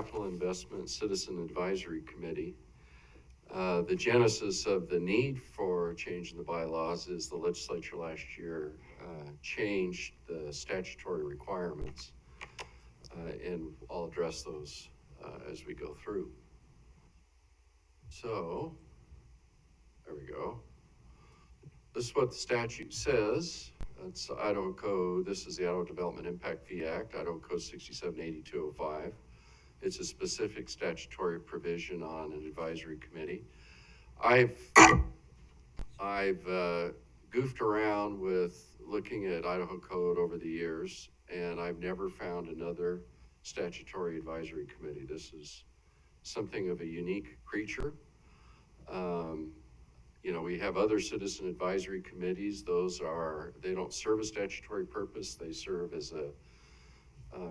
Capital Investment Citizen Advisory Committee. The genesis of the need for change in the bylaws is the legislature last year changed the statutory requirements, and I'll address those as we go through. So, there we go. This is what the statute says. It's Idaho Code, this is the Idaho Development Impact Fee Act, Idaho Code 678205. It's a specific statutory provision on an advisory committee. I've goofed around with looking at Idaho Code over the years, and I've never found another statutory advisory committee. This is something of a unique creature. You know, we have other citizen advisory committees. They don't serve a statutory purpose. They serve as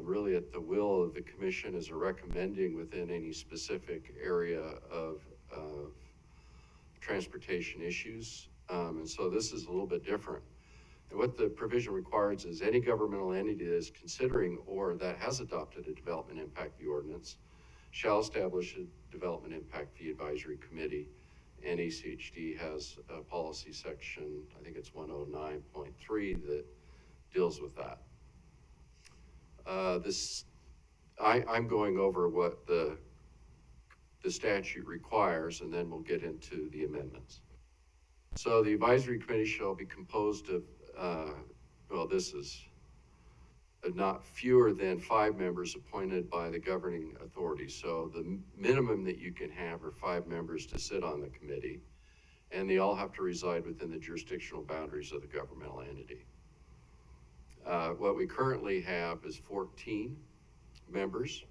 really at the will of the commission as a recommending within any specific area of transportation issues. And so this is a little bit different. And what the provision requires is any governmental entity that is considering or that has adopted a development impact fee ordinance shall establish a development impact fee advisory committee. And ACHD has a policy section, I think it's 109.3, that deals with that. I'm going over what the statute requires, and then we'll get into the amendments. So the advisory committee shall be composed of, well, this is not fewer than 5 members appointed by the governing authority. So the minimum that you can have are 5 members to sit on the committee, and they all have to reside within the jurisdictional boundaries of the governmental entity. What we currently have is 14 members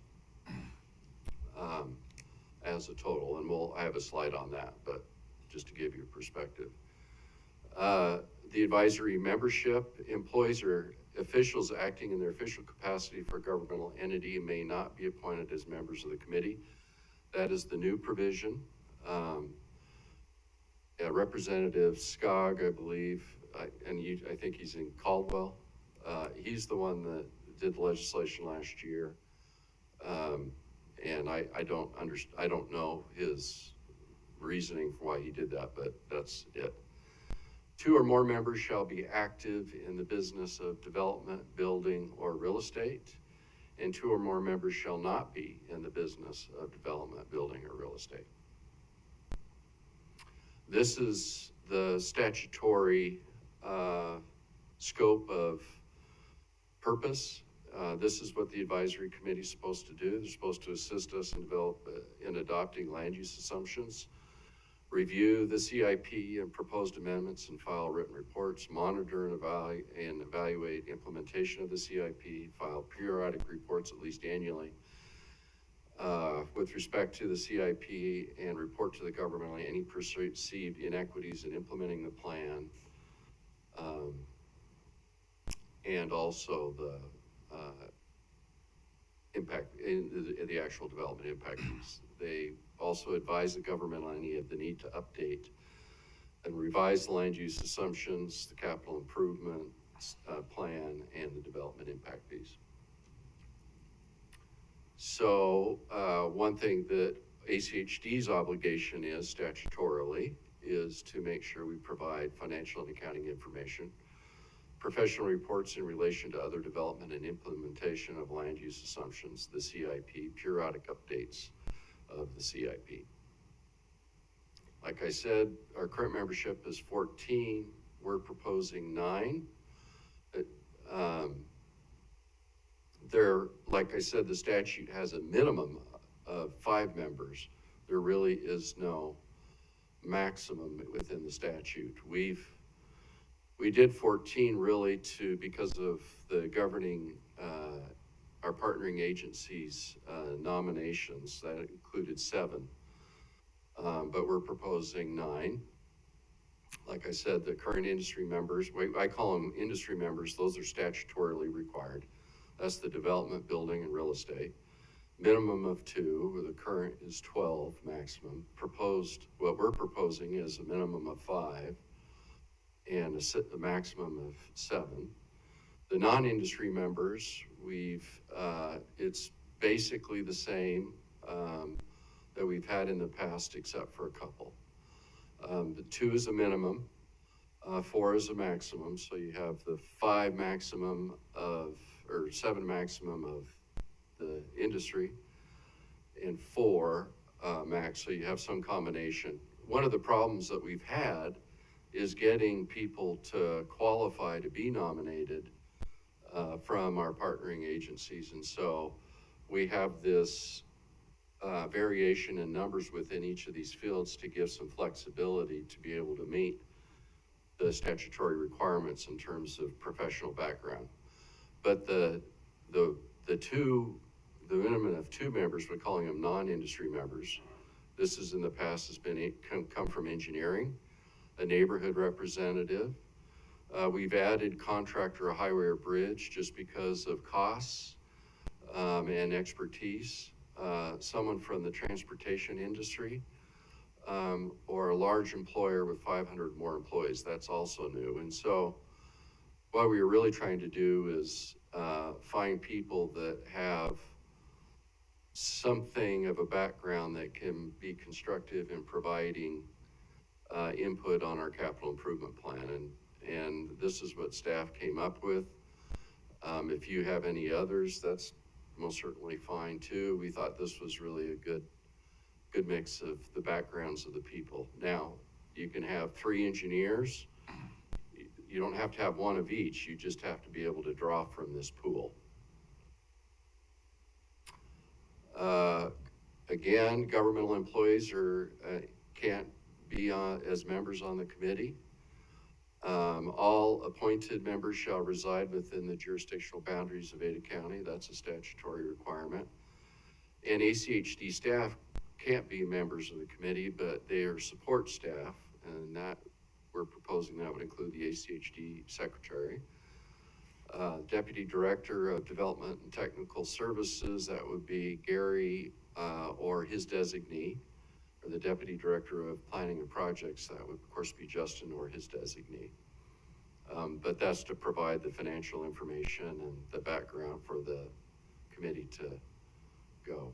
as a total, and I have a slide on that, but just to give you a perspective. The advisory membership, employees or officials acting in their official capacity for a governmental entity may not be appointed as members of the committee. That is the new provision. Representative Skog, I believe, I think he's in Caldwell. He's the one that did the legislation last year. And I don't know his reasoning for why he did that, but that's it. 2 or more members shall be active in the business of development, building, or real estate, and 2 or more members shall not be in the business of development, building, or real estate. This is the statutory scope of purpose. This is what the advisory committee is supposed to do. They're supposed to assist us in adopting land use assumptions, review the CIP and proposed amendments and file written reports, monitor and evaluate implementation of the CIP, file periodic reports at least annually with respect to the CIP, and report to the government on any perceived inequities in implementing the plan, and also the impact in the actual development impact fees. They also advise the governmental entity of the need to update and revise the land use assumptions, the capital improvement plan, and the development impact fees. So one thing that ACHD's obligation is statutorily is to make sure we provide financial and accounting information, professional reports in relation to other development and implementation of land use assumptions, the CIP, periodic updates of the CIP. Like I said, our current membership is 14. We're proposing 9. Like I said, the statute has a minimum of 5 members. There really is no maximum within the statute. We did 14 really because of the governing, our partnering agencies' nominations. That included 7, but we're proposing 9. Like I said, the current industry members, I call them industry members, those are statutorily required. That's the development, building, and real estate. Minimum of 2, the current is 12 maximum. What we're proposing is a minimum of 5 and a maximum of 7. The non-industry members, it's basically the same that we've had in the past, except for a couple. The 2 is a minimum, 4 is a maximum. So you have the 5 maximum of, or 7 maximum of the industry, and 4 max. So you have some combination. One of the problems that we've had is getting people to qualify to be nominated from our partnering agencies. And so we have this variation in numbers within each of these fields to give some flexibility to be able to meet the statutory requirements in terms of professional background. But the minimum of 2 members, we're calling them non-industry members. This is in the past has been come from engineering, a neighborhood representative. We've added contractor, a highway or bridge, just because of costs and expertise. Someone from the transportation industry, or a large employer with 500 more employees. That's also new. And so what we are really trying to do is find people that have something of a background that can be constructive in providing input on our capital improvement plan. And this is what staff came up with. If you have any others, that's most certainly fine too. We thought this was really a good mix of the backgrounds of the people. Now, you can have 3 engineers. You don't have to have 1 of each. You just have to be able to draw from this pool. Again, governmental employees can't be as members on the committee. All appointed members shall reside within the jurisdictional boundaries of Ada County. That's a statutory requirement. And ACHD staff can't be members of the committee, but they are support staff, and that we're proposing that would include the ACHD secretary. Deputy Director of Development and Technical Services, that would be Gary or his designee, or the Deputy Director of Planning and Projects, that would of course be Justin or his designee. But that's to provide the financial information and the background for the committee to go.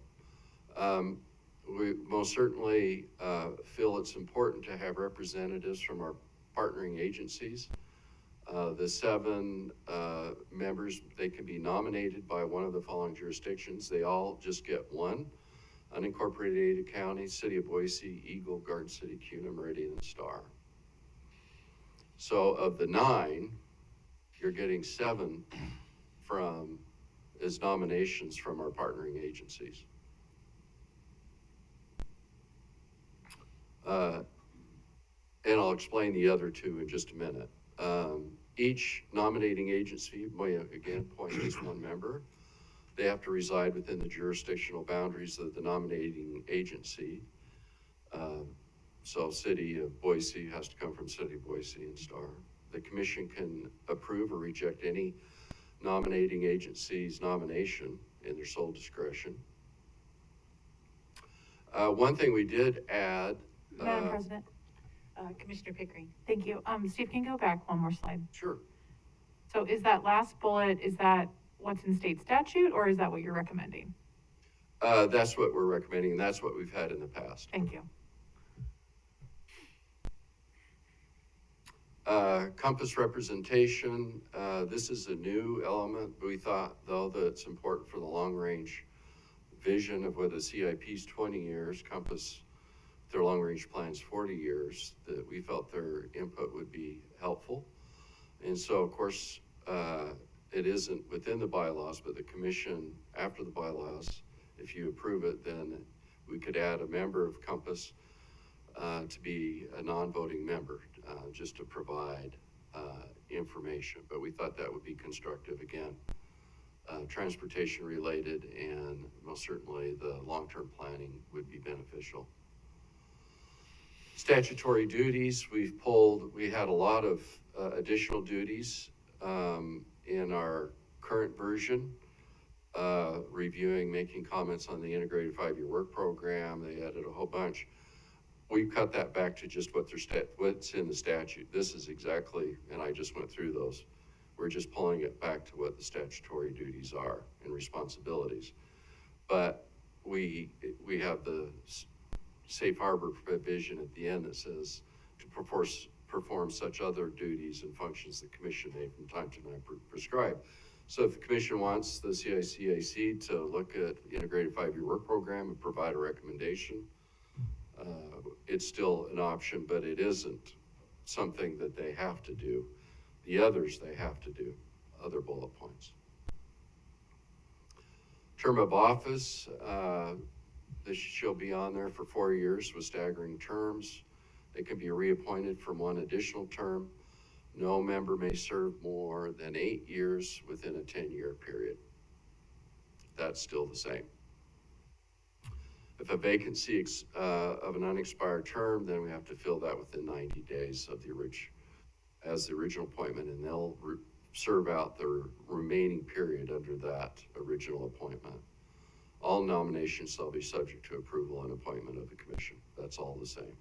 We most certainly feel it's important to have representatives from our partnering agencies. The 7 members, they can be nominated by one of the following jurisdictions. They all just get 1: unincorporated Ada County, City of Boise, Eagle, Garden City, Kuna, Meridian, and Star. So of the 9, you're getting 7 as nominations from our partnering agencies. And I'll explain the other 2 in just a minute. Each nominating agency, again, appoints 1 member. They have to reside within the jurisdictional boundaries of the nominating agency. So City of Boise has to come from City of Boise and Star. The commission can approve or reject any nominating agency's nomination in their sole discretion. One thing we did add. Madam President. Commissioner Pickering. Thank you. Steve, can you go back 1 more slide? Sure. So is that last bullet, is that what's in state statute, or is that what you're recommending? That's what we're recommending, and that's what we've had in the past. Thank you. Compass representation, this is a new element. We thought, though, that it's important for the long-range vision of what the CIP's 20 years, Compass, their long-range plan's 40 years, that we felt their input would be helpful. And so, of course, it isn't within the bylaws, but the commission, after the bylaws, if you approve it, then we could add a member of Compass to be a non-voting member, just to provide information. But we thought that would be constructive, again, transportation related, and most certainly the long-term planning would be beneficial. Statutory duties, we had a lot of additional duties in our current version, reviewing, making comments on the integrated 5-year work program. They added a whole bunch. We've cut that back to just what's in the statute. This is exactly, and I just went through those. We're just pulling it back to what the statutory duties are and responsibilities. but we have the safe harbor provision at the end that says to perform such other duties and functions the commission may from time to time prescribe. So if the commission wants the CICAC to look at integrated 5-year work program and provide a recommendation, it's still an option, but it isn't something that they have to do. The others they have to do, other bullet points. Term of office, this shall be on there for 4 years with staggering terms. They can be reappointed for 1 additional term. No member may serve more than 8 years within a 10-year period. That's still the same. If a vacancy of an unexpired term, then we have to fill that within 90 days of the original appointment, and they'll serve out their remaining period under that original appointment. All nominations shall be subject to approval and appointment of the commission. That's all the same.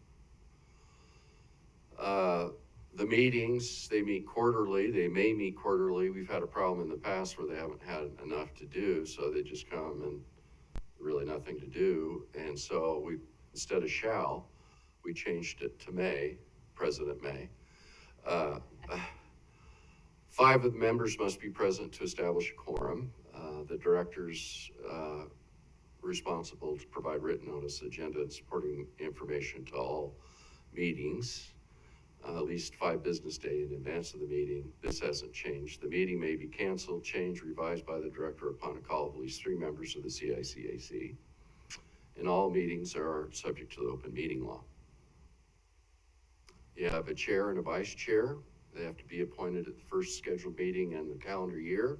The meetings, they meet quarterly. They may meet quarterly. We've had a problem in the past where they haven't had enough to do, so they just come and really nothing to do. And so we, instead of shall, we changed it to may, President May. 5 of the members must be present to establish a quorum. The directors responsible to provide written notice, agenda, and supporting information to all meetings, at least 5 business days in advance of the meeting. This hasn't changed. The meeting may be canceled, changed, revised by the director upon a call of at least 3 members of the CICAC. And all meetings are subject to the open meeting law. You have a chair and a vice chair. They have to be appointed at the first scheduled meeting in the calendar year.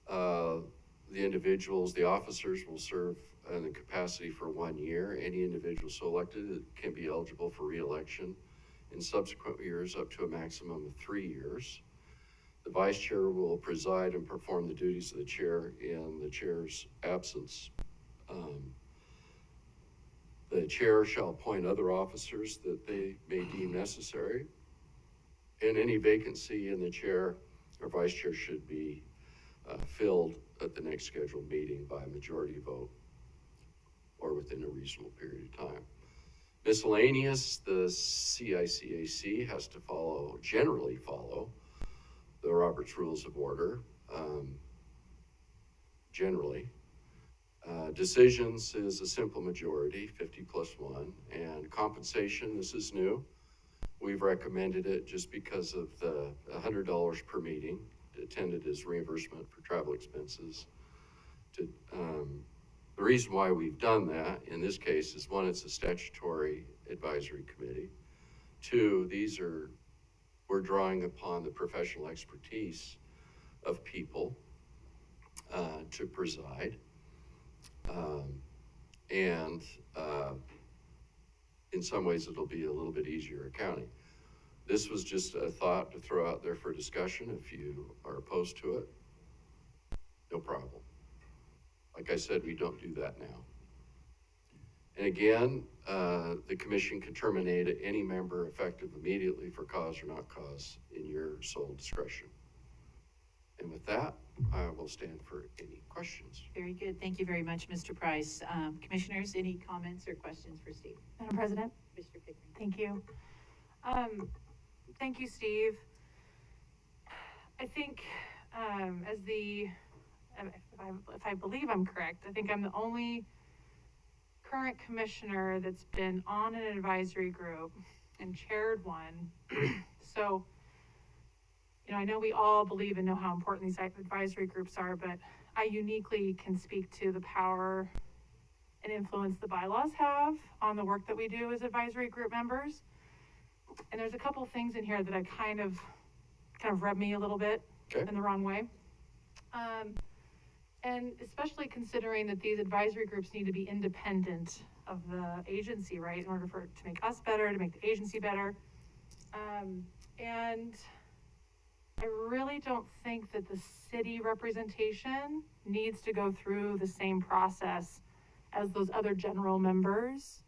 The individuals, the officers, will serve in the capacity for 1 year. Any individual so elected can be eligible for re-election in subsequent years up to a maximum of 3 years. The vice chair will preside and perform the duties of the chair in the chair's absence. The chair shall appoint other officers that they may deem necessary, and any vacancy in the chair or vice chair should be filled at the next scheduled meeting by a majority vote or within a reasonable period of time. Miscellaneous, the CICAC has to generally follow the Robert's Rules of Order, generally. Decisions is a simple majority, 50+1, and compensation, this is new. We've recommended it just because of the $100 per meeting attended as reimbursement for travel expenses. The reason why we've done that in this case is 1, it's a statutory advisory committee. 2, we're drawing upon the professional expertise of people to preside. In some ways it'll be a little bit easier accounting. This was just a thought to throw out there for discussion. If you are opposed to it, no problem. Like I said, we don't do that now. And again, the commission can terminate any member effective immediately for cause or not cause in your sole discretion. And with that, I will stand for any questions. Very good. Thank you very much, Mr. Price. Commissioners, any comments or questions for Steve? Madam President? Mr. Pickering. Thank you. Thank you, Steve. I think if I believe I'm correct, I think I'm the only current commissioner that's been on an advisory group and chaired one. So, you know, I know we all believe and know how important these advisory groups are, but I uniquely can speak to the power and influence the bylaws have on the work that we do as advisory group members. And there's a couple things in here that I kind of rub me a little bit in the wrong way. And especially considering that these advisory groups need to be independent of the agency, right? In order for it to make us better, to make the agency better. And I really don't think that the city representation needs to go through the same process as those other general members,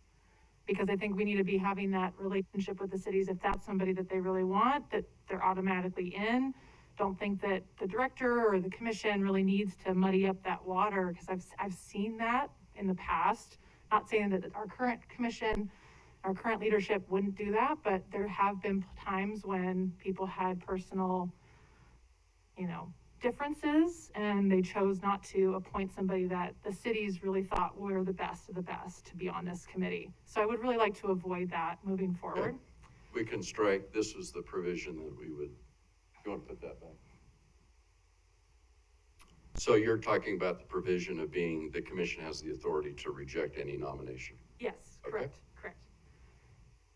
because I think we need to be having that relationship with the cities. If that's somebody that they really want, that they're automatically in, don't think that the director or the commission really needs to muddy up that water, because I've seen that in the past. Not saying that our current commission, our current leadership wouldn't do that, but there have been times when people had personal, differences, and they chose not to appoint somebody that the cities really thought were the best of the best to be on this committee. So I would really like to avoid that moving forward. Okay. We can strike, this was the provision that we would, you want to put that back? So you're talking about the provision of being the commission has the authority to reject any nomination. Yes, Okay. correct.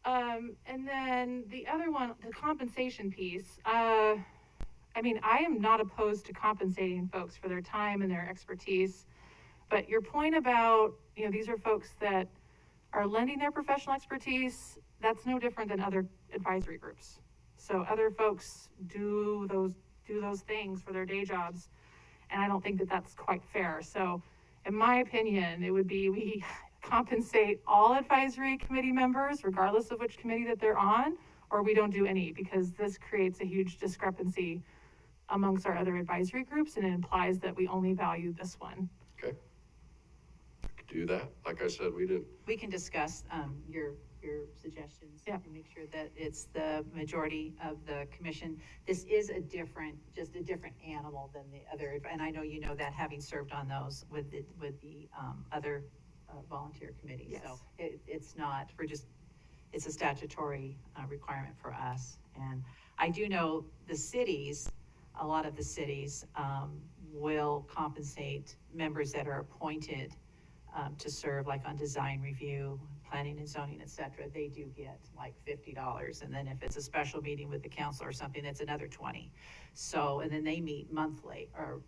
And then the other one, the compensation piece, I am not opposed to compensating folks for their time and their expertise, but your point about, these are folks that are lending their professional expertise, that's no different than other advisory groups. So other folks do those things for their day jobs, and I don't think that that's quite fair. So in my opinion, it would be we compensate all advisory committee members, regardless of which committee that they're on, or we don't do any, because this creates a huge discrepancy amongst our other advisory groups, and it implies that we only value this one. Okay. Could do that. Like I said, we didn't. We can discuss your suggestions. Yeah. And make sure that it's the majority of the commission. This is just a different animal than the other, and I know you know that, having served on those with the other volunteer committees. Yes. So it's not, it's a statutory requirement for us. And I do know a lot of the cities will compensate members that are appointed to serve, like on design review, planning and zoning, et cetera. They do get like $50. And then if it's a special meeting with the council or something, that's another 20. So, and then they meet monthly, or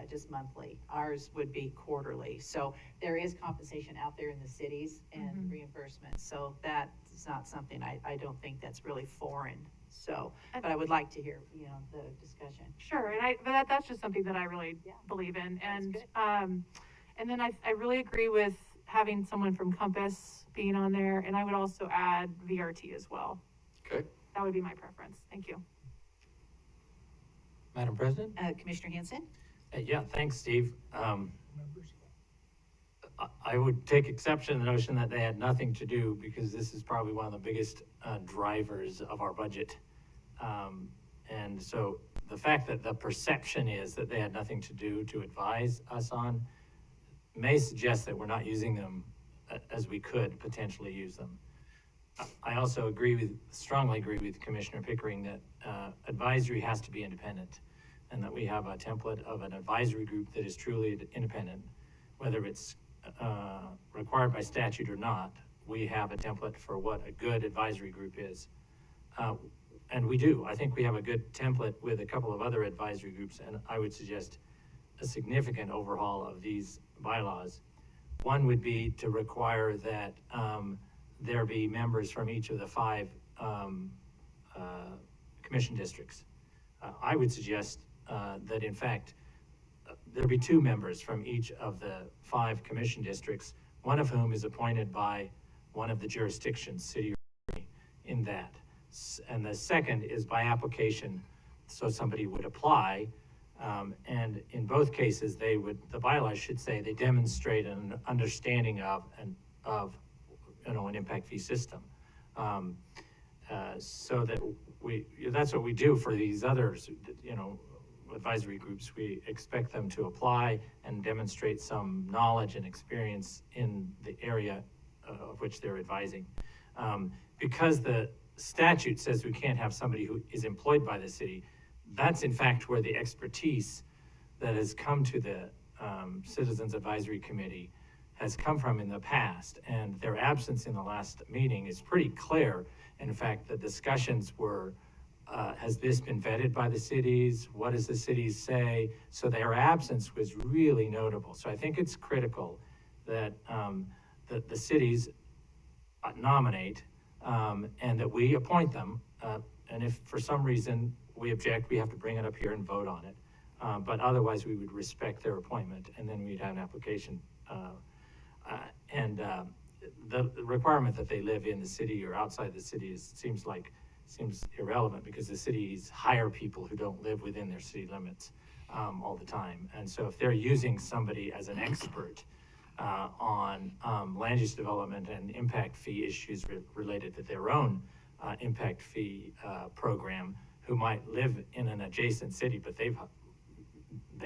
just monthly. Ours would be quarterly. So there is compensation out there in the cities and reimbursement. So that's not something, I don't think that's really foreign. So, but I would like to hear, the discussion. Sure, but that's just something that I really believe in. And then I really agree with having someone from Compass being on there, and I would also add VRT as well. Okay. That would be my preference. Thank you. Madam President? Commissioner Hanson? Yeah, thanks, Steve. I would take exception to the notion that they had nothing to do, because this is probably one of the biggest drivers of our budget. And so the fact that the perception is that they had nothing to do to advise us on may suggest that we're not using them as we could potentially use them. I also strongly agree with Commissioner Pickering that advisory has to be independent, and that we have a template of an advisory group that is truly independent, whether it's required by statute or not. We have a template for what a good advisory group is. And we do. I think we have a good template with a couple of other advisory groups, and I would suggest a significant overhaul of these bylaws. One would be to require that there be members from each of the 5 commission districts. I would suggest that, in fact, there be 2 members from each of the 5 commission districts, one of whom is appointed by one of the jurisdictions, city or county, in that. And the second is by application, so somebody would apply, and in both cases, the bylaws should say they demonstrate an understanding of an impact fee system. So that that's what we do for these others, advisory groups. We expect them to apply and demonstrate some knowledge and experience in the area of which they're advising. Because the statute says we can't have somebody who is employed by the city, that's in fact where the expertise that has come to the Citizens Advisory Committee has come from in the past, and their absence in the last meeting is pretty clear. In fact, the discussions were, has this been vetted by the cities? What does the cities say? So their absence was really notable. So I think it's critical that the cities nominate and that we appoint them. And if for some reason we object, we have to bring it up here and vote on it. But otherwise, we would respect their appointment, and then we'd have an application. The requirement that they live in the city or outside the city seems like seems irrelevant because the cities hire people who don't live within their city limits all the time. And so if they're using somebody as an expert on land use development and impact fee issues related to their own impact fee program, who might live in an adjacent city, but they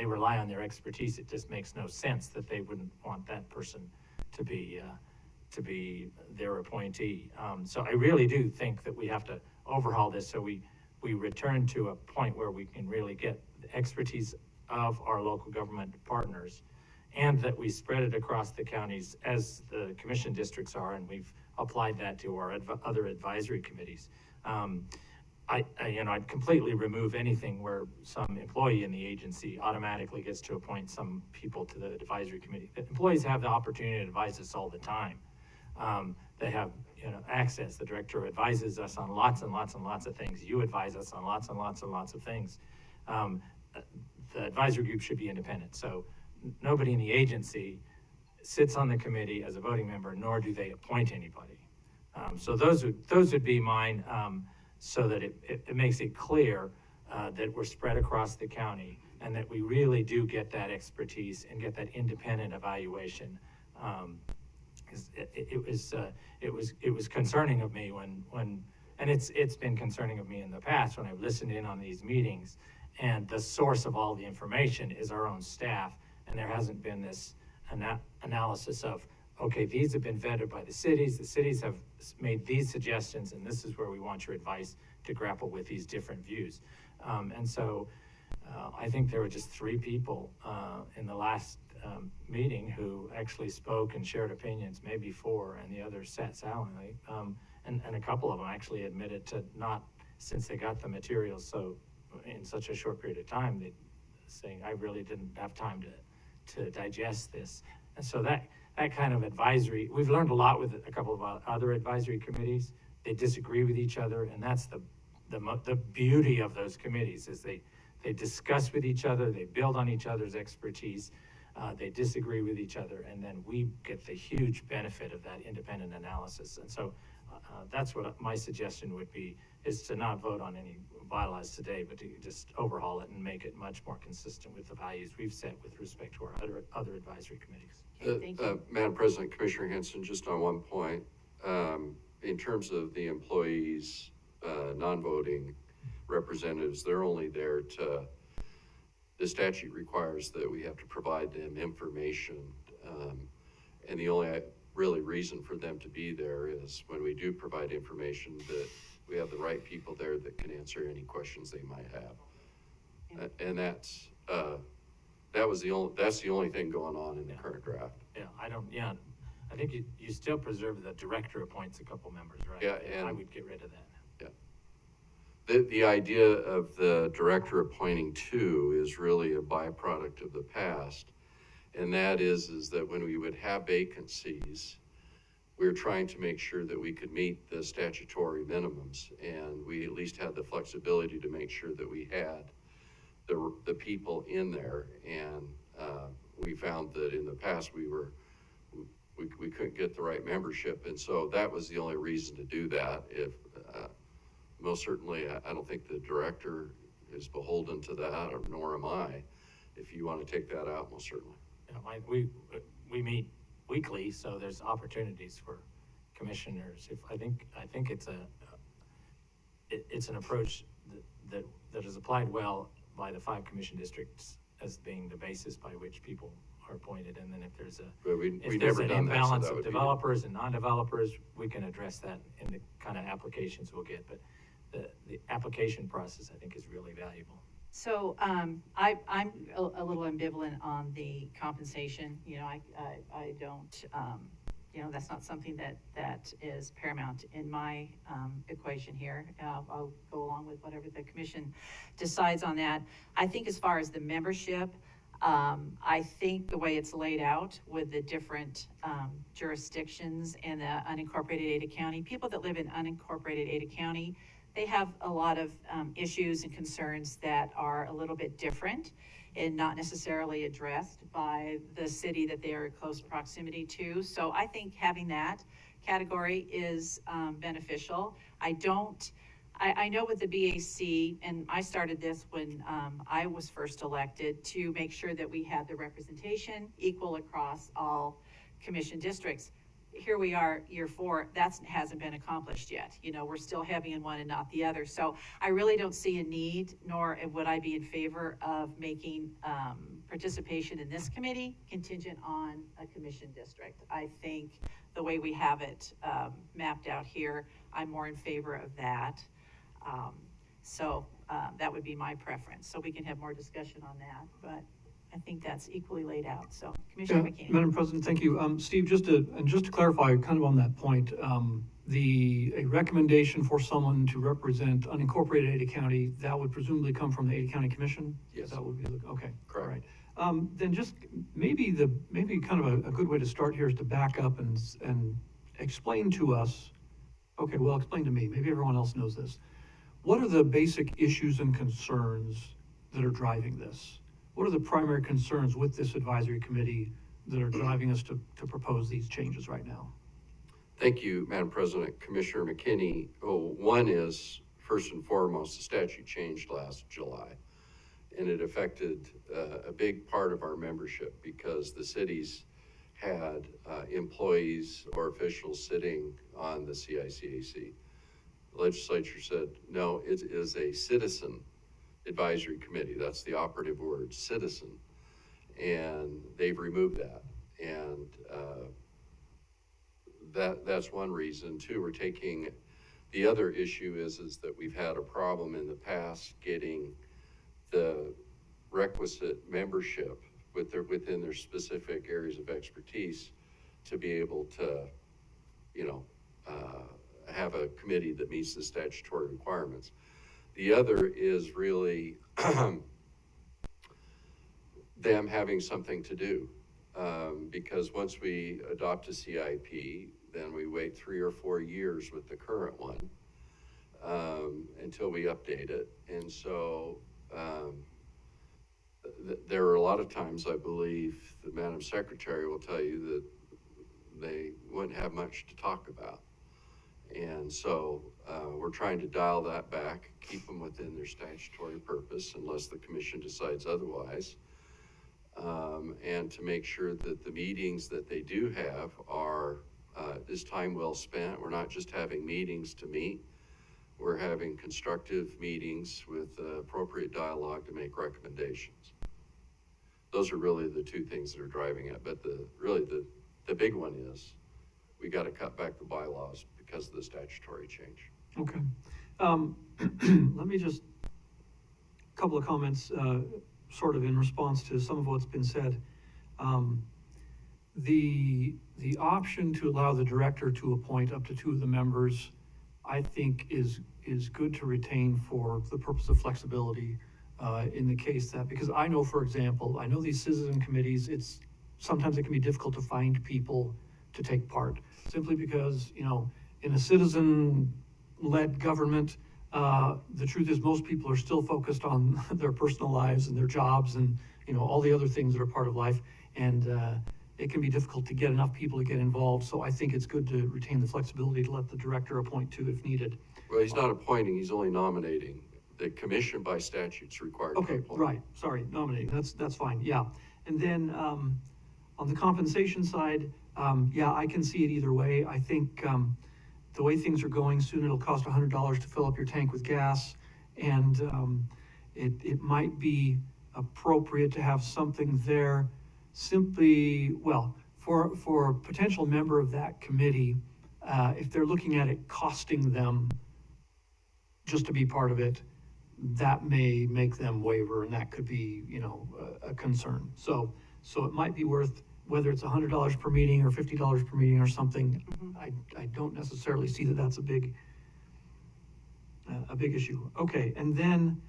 rely on their expertise, it just makes no sense that they wouldn't want that person to be their appointee. So I really do think that we have to overhaul this so we return to a point where we can really get the expertise of our local government partners, and that we spread it across the counties as the commission districts are, and we've applied that to our other advisory committees. I'd completely remove anything where some employee in the agency automatically gets to appoint some people to the advisory committee. Employees have the opportunity to advise us all the time. They have, access. The director advises us on lots and lots and lots of things. You advise us on lots and lots and lots of things. The advisory group should be independent. So nobody in the agency sits on the committee as a voting member, nor do they appoint anybody. So those would be mine, so that it makes it clear that we're spread across the county and that we really do get that expertise and get that independent evaluation. It was concerning of me when and it's been concerning of me in the past when I've listened in on these meetings, and the source of all the information is our own staff, and there hasn't been this analysis of, okay, these have been vetted by the cities have made these suggestions, and this is where we want your advice to grapple with these different views. And so I think there were just 3 people in the last meeting who actually spoke and shared opinions, maybe 4, and the others sat silently. And a couple of them actually admitted to not, since they got the materials so in such a short period of time, they saying, I really didn't have time to digest this. And so that kind of advisory, we've learned a lot with a couple of other advisory committees. They disagree with each other, and that's the beauty of those committees, is they discuss with each other, they build on each other's expertise, they disagree with each other, and then we get the huge benefit of that independent analysis. And so that's what my suggestion would be, is to not vote on any bylaws today, but to just overhaul it and make it much more consistent with the values we've set with respect to our other advisory committees. Okay, thank you. Madam President, Commissioner Henson, just on one point, in terms of the employees, non-voting representatives, they're only there the statute requires that we have to provide them information. And the only really reason for them to be there is when we do provide information, that we have the right people there that can answer any questions they might have. And that's the only thing going on in the current draft. I think you still preserve the director appoints a couple members, right? Yeah, and I would get rid of that. The idea of the director appointing 2 is really a byproduct of the past. And that is that when we would have vacancies, we were trying to make sure that we could meet the statutory minimums, and we at least had the flexibility to make sure that we had the people in there. And we found that in the past we couldn't get the right membership, and so that was the only reason to do that. If most certainly, I don't think the director is beholden to that, or nor am I. If you want to take that out, most certainly. We meet weekly, so there's opportunities for commissioners. I think it's an approach that is applied well by the 5 commission districts as being the basis by which people are appointed. And then if there's an imbalance of developers and non-developers, we can address that in the kind of applications we'll get. But the application process, I think, is really valuable. So I'm a little ambivalent on the compensation. I don't, that's not something that is paramount in my equation here. I'll go along with whatever the commission decides on that. I think as far as the membership, I think the way it's laid out with the different jurisdictions and the unincorporated Ada County, people that live in unincorporated Ada County, they have a lot of issues and concerns that are a little bit different and not necessarily addressed by the city that they are in close proximity to. So I think having that category is beneficial. I don't I know with the BAC, and I started this when I was first elected, to make sure that we had the representation equal across all commission districts. Here we are, year 4, that hasn't been accomplished yet. You know, we're still having in one and not the other. So I really don't see a need, nor would I be in favor of making participation in this committee contingent on a commission district. I think the way we have it mapped out here, I'm more in favor of that. So that would be my preference. So we can have more discussion on that, but I think that's equally laid out. So Commissioner McKinney. Madam President, thank you. Steve, just to clarify kind of on that point, a recommendation for someone to represent unincorporated Ada County, that would presumably come from the Ada County Commission? Yes. That would be, okay. Correct. All right. Then just maybe kind of a good way to start here is to back up and explain to us, okay, well, explain to me, maybe everyone else knows this. What are the basic issues and concerns that are driving this? What are the primary concerns with this advisory committee that are driving us to propose these changes right now? Thank you, Madam President. Commissioner McKinney. One is, first and foremost, the statute changed last July, and it affected a big part of our membership because the cities had employees or officials sitting on the CICAC. The legislature said, no, it is a citizen advisory committee. That's the operative word, citizen. And they've removed that. And that's one reason. Two, we're taking, the other issue is that we've had a problem in the past getting the requisite membership within their specific areas of expertise to be able to, have a committee that meets the statutory requirements. The other is really them having something to do, because once we adopt a CIP, then we wait 3 or 4 years with the current one until we update it. And so there are a lot of times, I believe, the Madam Secretary will tell you that they wouldn't have much to talk about. And so we're trying to dial that back, keep them within their statutory purpose unless the commission decides otherwise, and to make sure that the meetings that they do have are is time well spent. We're not just having meetings to meet. We're having constructive meetings with appropriate dialogue to make recommendations. Those are really the two things that are driving it. But the big one is we got to cut back the bylaws because of the statutory change. Okay. Let me just, a couple of comments, sort of in response to some of what's been said. The option to allow the director to appoint up to 2 of the members, I think is good to retain for the purpose of flexibility in the case that, because I know, for example, I know these citizen committees, sometimes it can be difficult to find people to take part, simply because, in a citizen-led government, the truth is most people are still focused on their personal lives and their jobs and, all the other things that are part of life. And it can be difficult to get enough people to get involved. So I think it's good to retain the flexibility to let the director appoint 2 if needed. Well, he's not appointing, he's only nominating. The commission by statute's required to Okay, appoint. right, sorry, nominating, that's fine, yeah. And then on the compensation side, yeah, I can see it either way. I think the way things are going, soon it'll cost $100 to fill up your tank with gas, and it might be appropriate to have something there simply, well, for a potential member of that committee, if they're looking at it costing them just to be part of it, that may make them waver, and that could be, a concern. So it might be worth, whether it's $100 per meeting or $50 per meeting or something. I don't necessarily see that that's a big issue. Okay, and then,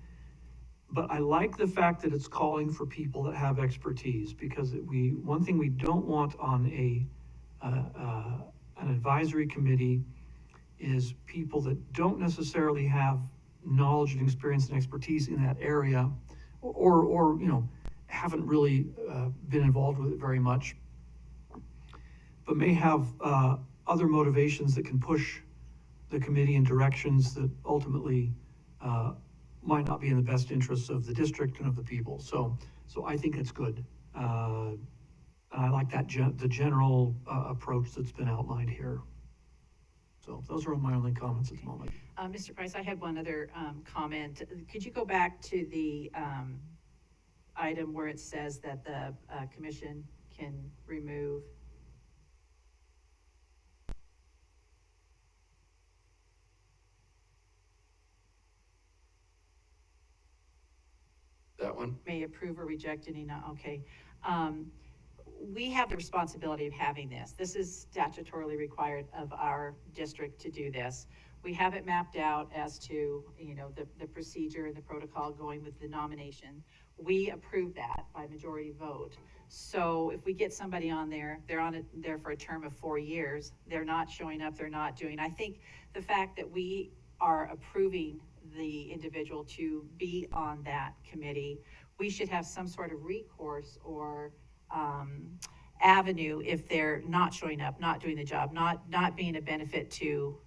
but I like the fact that it's calling for people that have expertise, because one thing we don't want on an advisory committee is people that don't necessarily have knowledge and experience and expertise in that area, or haven't really been involved with it very much, but may have other motivations that can push the committee in directions that ultimately, might not be in the best interests of the district and of the people. So I think it's good. I like that the general, approach that's been outlined here. So those are my only comments at the moment. Mr. Price, I had one other comment. Could you go back to the item where it says that the commission can remove? That one? May approve or reject any, okay. We have the responsibility of having this. This is statutorily required of our district to do this. We have it mapped out as to, the procedure and the protocol going with the nomination. We approve that by majority vote. So if we get somebody on there, they're there for a term of 4 years, they're not showing up, they're not doing, I think the fact that we are approving the individual to be on that committee, we should have some sort of recourse or avenue if they're not showing up, not doing the job, not being a benefit to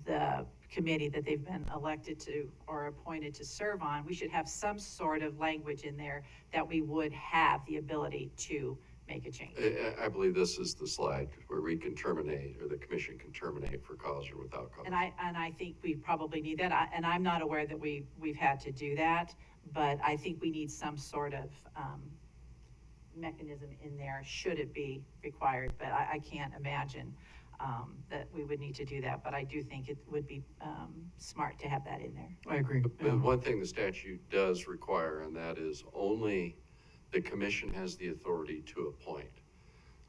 the committee that they've been elected to or appointed to serve on. We should have some sort of language in there that we would have the ability to make a change. I believe this is the slide where we can terminate, or the commission can terminate for cause or without cause. And I think we probably need that. And I'm not aware that we've had to do that, but I think we need some sort of mechanism in there should it be required. But I can't imagine that we would need to do that. But I do think it would be smart to have that in there. I agree. But one thing the statute does require, and that is only the commission has the authority to appoint.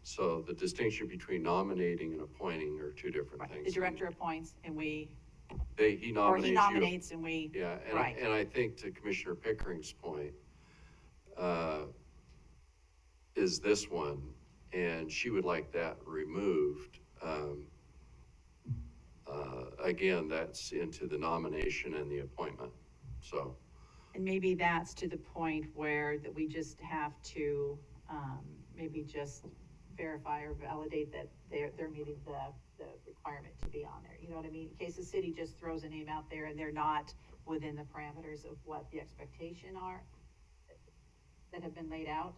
So the distinction between nominating and appointing are two different things. The director appoints and he He nominates and we, Yeah, right. And I think to Commissioner Pickering's point, is this one, and she would like that removed. Again, that's into the nomination and the appointment, so. And maybe that's to the point where that we just have to, maybe just verify or validate that they're meeting the requirement to be on there. You know what I mean? In case the city just throws a name out there and they're not within the parameters of what the expectation are that have been laid out.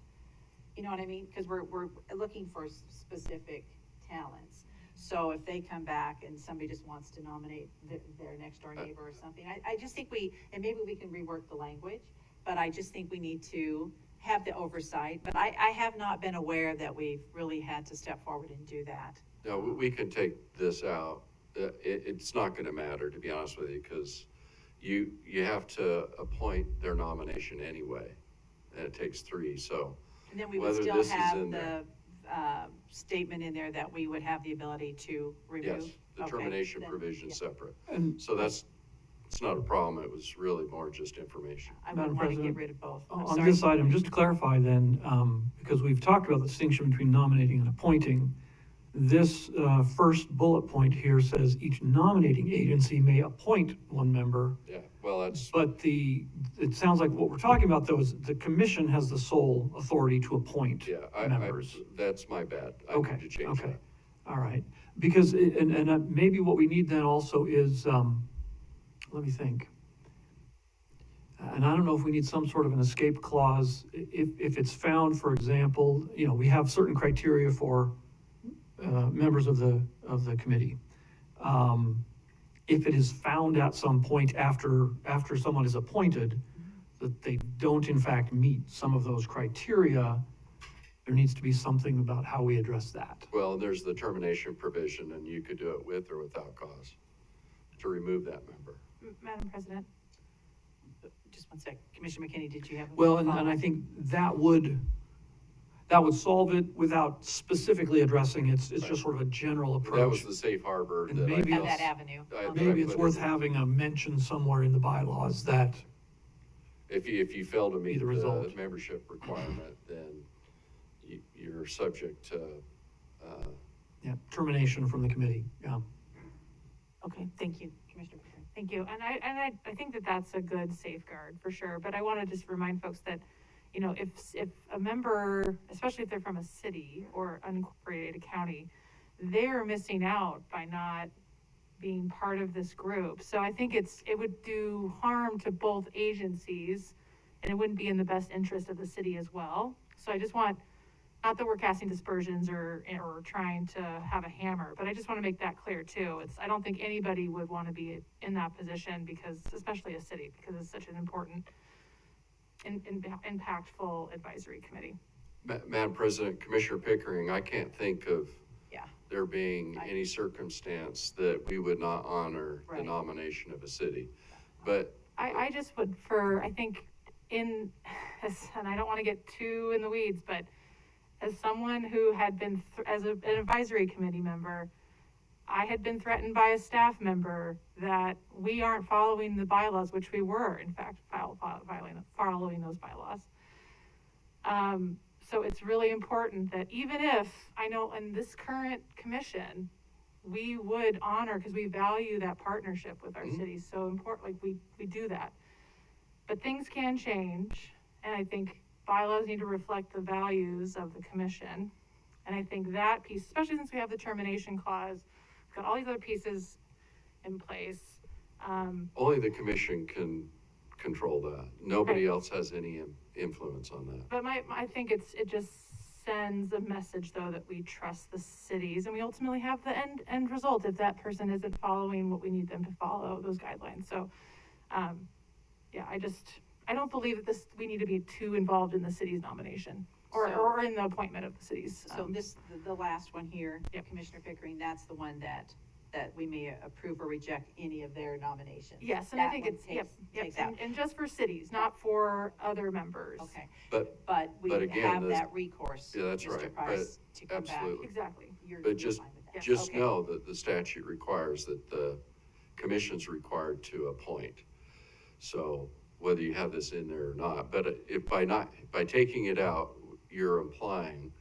You know what I mean? Because we're looking for specific talents. So if they come back and somebody just wants to nominate their next door neighbor or something, I just think and maybe we can rework the language, but I just think we need to have the oversight. But I have not been aware that we've really had to step forward and do that. No, we can take this out. It's not gonna matter, to be honest with you, because you have to appoint their nomination anyway, and it takes 3, so. And then we would Whether still this is have in the there. statement in there that we would have the ability to remove. Yes, the Okay, termination then, provision yeah. separate. And So it's not a problem, it was really more just information. I Madam would want to President, get rid of both. I'm on sorry. this item, just to clarify then, because we've talked about the distinction between nominating and appointing, this first bullet point here says each nominating agency may appoint one member. Yeah, well, that's, But it sounds like what we're talking about though is the commission has the sole authority to appoint yeah, members. that's my bad. I Okay, need to change okay. that. All right, because, maybe what we need then also is, let me think. And I don't know if we need some sort of an escape clause, if it's found, for example, we have certain criteria for members of the committee. If it is found at some point after someone is appointed that they don't in fact meet some of those criteria, there needs to be something about how we address that. Well, there's the termination provision, and you could do it with or without cause to remove that member. Madam President, Just one sec. Commissioner McKinney, did you have? a Well, and I follow-up? think that would solve it without specifically addressing it. It's just sort of a general That was approach. the safe harbor And that I. maybe Have that avenue. Maybe it's worth having a mention somewhere in the bylaws that, If you fail to meet the the result. membership requirement, then you're subject to, termination from the committee, yeah. Okay, thank you, Commissioner. McKinney. thank you. And I think that that's a good safeguard for sure. But I want to just remind folks that, if a member, especially if they're from a city or unincorporated county, they're missing out by not being part of this group. So I think it would do harm to both agencies, and it wouldn't be in the best interest of the city as well. So I just want, not that we're casting dispersions or trying to have a hammer, but I just want to make that clear too. I don't think anybody would want to be in that position, because, especially a city, because it's such an important impactful advisory committee. Madam President, Commissioner Pickering, I can't think of Yeah. there being any circumstance that we would not honor the Right. nomination of a city. But I just would, I think and I don't want to get too in the weeds, but as someone who had been, as an advisory committee member, I had been threatened by a staff member that we aren't following the bylaws, which we were, in fact, following those bylaws. So it's really important that even if, I know in this current commission, we would honor, because we value that partnership with our city, so important, like we do that. But things can change, and I think bylaws need to reflect the values of the commission. And I think that piece, especially since we have the termination clause, we've got all these other pieces in place. only the commission can control that. Nobody Right. else has any influence on that. But I think it just sends a message, though, that we trust the cities, and we ultimately have the end result if that person isn't following what we need them to follow, those guidelines. So, yeah, I don't believe that we need to be too involved in the city's nomination or in the appointment of the cities. So the last one here, Yep. Commissioner Pickering, that's the one that we may approve or reject any of their nominations. Yes, and That I think one it's, takes out. and just for cities, not for other members. Okay, But we but again, have this- that recourse, Yeah, that's Mr. right, Price, to come back. absolutely. Exactly. You're But just fine with that. Just Okay. know that the statute requires that the commission's required to appoint. So whether you have this in there or not, but if by taking it out, you're implying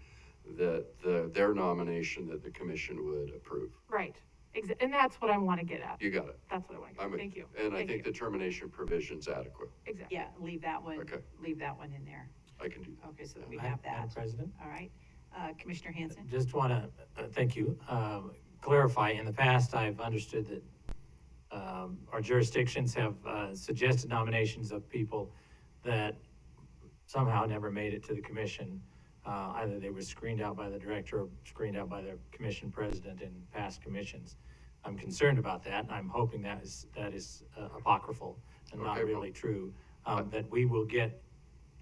that their nomination that the commission would approve. Right. And that's what I want to get at. You got it. That's what I want to get I'm at. with Thank you. And I Thank think you. the termination provision's adequate. Exactly. Yeah, leave that one, Okay. leave that one in there. I can do that. Okay, so that we Madam have that. President? All right. Commissioner Hanson? Just want to, thank you, clarify, in the past, I've understood that our jurisdictions have suggested nominations of people that somehow never made it to the commission. Either they were screened out by the director or screened out by the commission president in past commissions. I'm concerned about that, and I'm hoping that is apocryphal and not Okay, really true, that we will get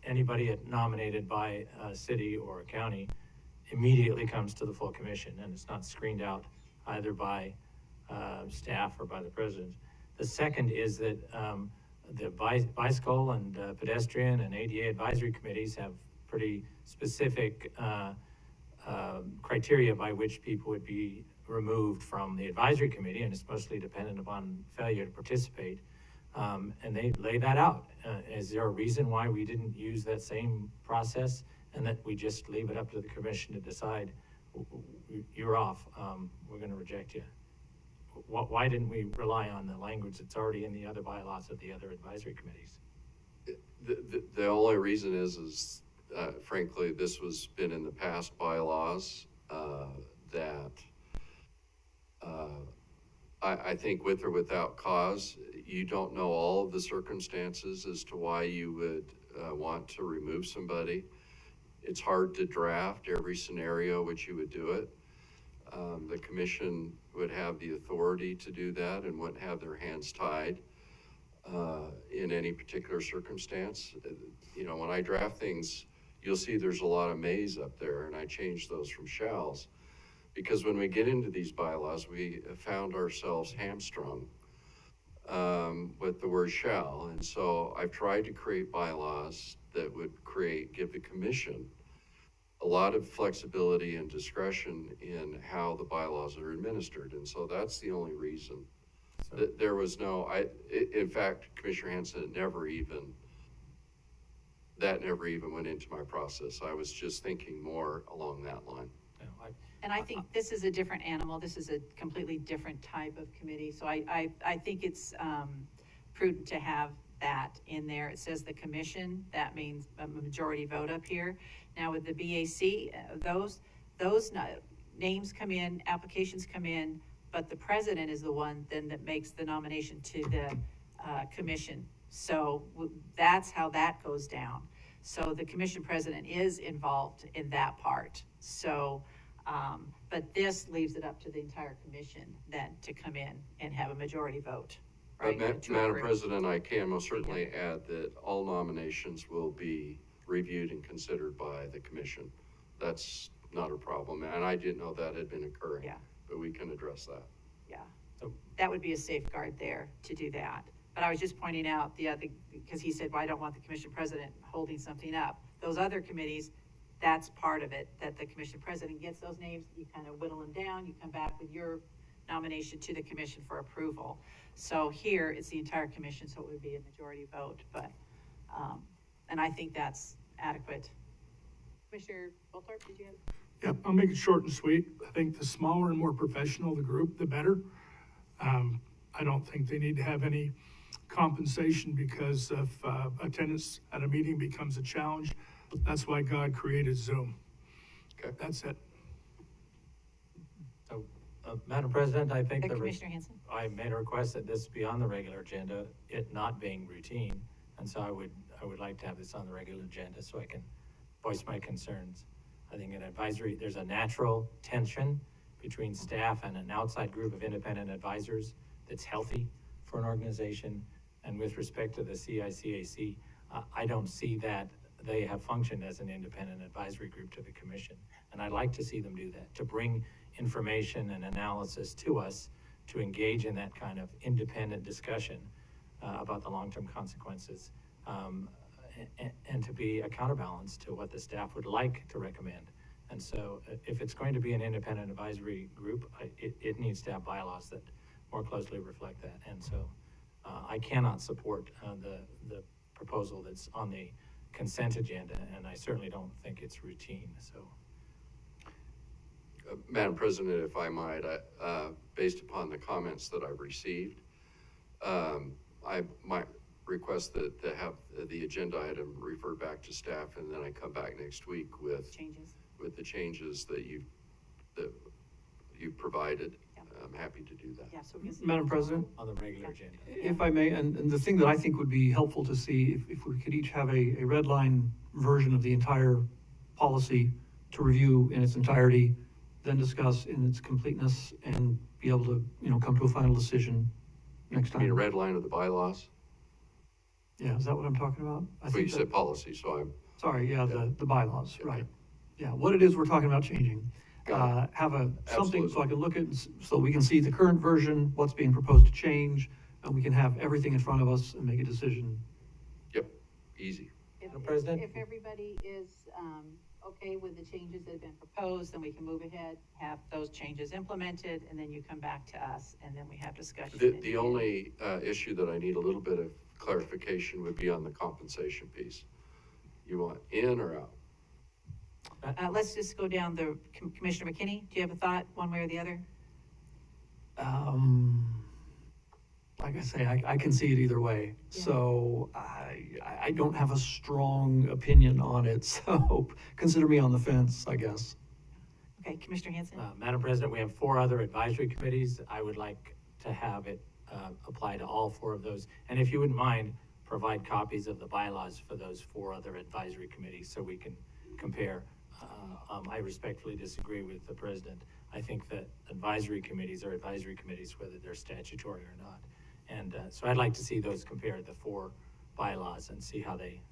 anybody nominated by a city or a county immediately comes to the full commission, and it's not screened out either by staff or by the president. The second is that the bicycle and pedestrian and ADA advisory committees have pretty specific criteria by which people would be removed from the advisory committee, and it's mostly dependent upon failure to participate. And they lay that out. Is there a reason why we didn't use that same process and that we just leave it up to the commission to decide, you're off, we're going to reject you? Why didn't we rely on the language that's already in the other bylaws of the other advisory committees? The only reason is frankly, this was been in the past bylaws, that I think with or without cause, you don't know all of the circumstances as to why you would want to remove somebody. It's hard to draft every scenario which you would do it. The commission would have the authority to do that and wouldn't have their hands tied in any particular circumstance. You know, when I draft things, you'll see there's a lot of mays up there, and I change those from shalls. Because when we get into these bylaws, we found ourselves hamstrung with the word shall. And so I've tried to create bylaws that would give the commission a lot of flexibility and discretion in how the bylaws are administered. And so that's the only reason. So- There was in fact, Commissioner Hanson, never even went into my process. I was just thinking more along that line. You know, And I think this is a different animal. This is a completely different type of committee. So I think it's prudent to have that in there. It says the commission, that means a majority vote up here. Now with the BAC, those names come in, applications come in but the president is the one then that makes the nomination to the commission. So that's how that goes down. So the commission president is involved in that part. So, but this leaves it up to the entire commission then to come in and have a majority vote. Right? To Madam approve. President, I can most certainly add that all nominations will be reviewed and considered by the commission. That's not a problem, and I didn't know that had been occurring. Yeah. But we can address that. Yeah, So- that would be a safeguard there to do that. But I was just pointing out the other, because he said, well, I don't want the commission president holding something up. Those other committees, that's part of it, that the commission president gets those names, you kind of whittle them down, you come back with your nomination to the commission for approval. So here, it's the entire commission, so it would be a majority vote, but, and I think that's adequate. Commissioner Bolthorpe, did you have? Yep, I'll make it short and sweet. I think the smaller and more professional the group, the better. I don't think they need to have any compensation because if attendance at a meeting becomes a challenge. That's why God created Zoom. Okay. That's it. So, Madam President, I think Commissioner Hanson? I made a request that this be on the regular agenda, it not being routine. And so I would like to have this on the regular agenda so I can voice my concerns. I think an advisory, there's a natural tension between staff and an outside group of independent advisors that's healthy for an organization. And with respect to the CICAC, I don't see that they have functioned as an independent advisory group to the commission. And I'd like to see them do that, to bring information and analysis to us, to engage in that kind of independent discussion about the long-term consequences, and to be a counterbalance to what the staff would like to recommend. And so if it's going to be an independent advisory group, it needs to have bylaws that more closely reflect that. And so I cannot support the proposal that's on the consent agenda, and I certainly don't think it's routine, so. Madam President, if I might, based upon the comments that I've received, I might request that to have the agenda item referred back to staff, and then I come back next week with Changes. with the changes that you've provided. Yeah. I'm happy to do that. Yeah, so we can see. Madam President, On the regular agenda. if I may, and the thing that I think would be helpful to see, if we could each have a red line version of the entire policy to review in its entirety, then discuss in its completeness and be able to, come to a final decision next I mean, a time. red line of the bylaws? Yeah, is that what I'm talking about? I Well, think you said policy, so I'm, Sorry, yeah, Yeah. the bylaws, Okay. right. Yeah, what it is we're talking about changing. Got Have something so Absolutely. I can look at, so we can see the current version, what's being proposed to change, and we can have everything in front of us and make a decision. yep, easy. Madam President? If everybody is, okay with the changes that have been proposed, then we can move ahead, have those changes implemented, and then you come back to us, and then we have discussion. The only issue that I need a little bit of clarification would be on the compensation piece. You want in or out? Let's just go down the, Commissioner McKinney, do you have a thought, one way or the other? Like I say, I can see it either way. Yeah. So I don't have a strong opinion on it, so consider me on the fence, I guess. Okay, Commissioner Hanson? Madam President, we have 4 other advisory committees. I would like to have it apply to all 4 of those. And if you wouldn't mind, provide copies of the bylaws for those 4 other advisory committees so we can compare. I respectfully disagree with the president. I think that advisory committees are advisory committees, whether they're statutory or not. And so I'd like to see those compare, the 4 bylaws, and see how they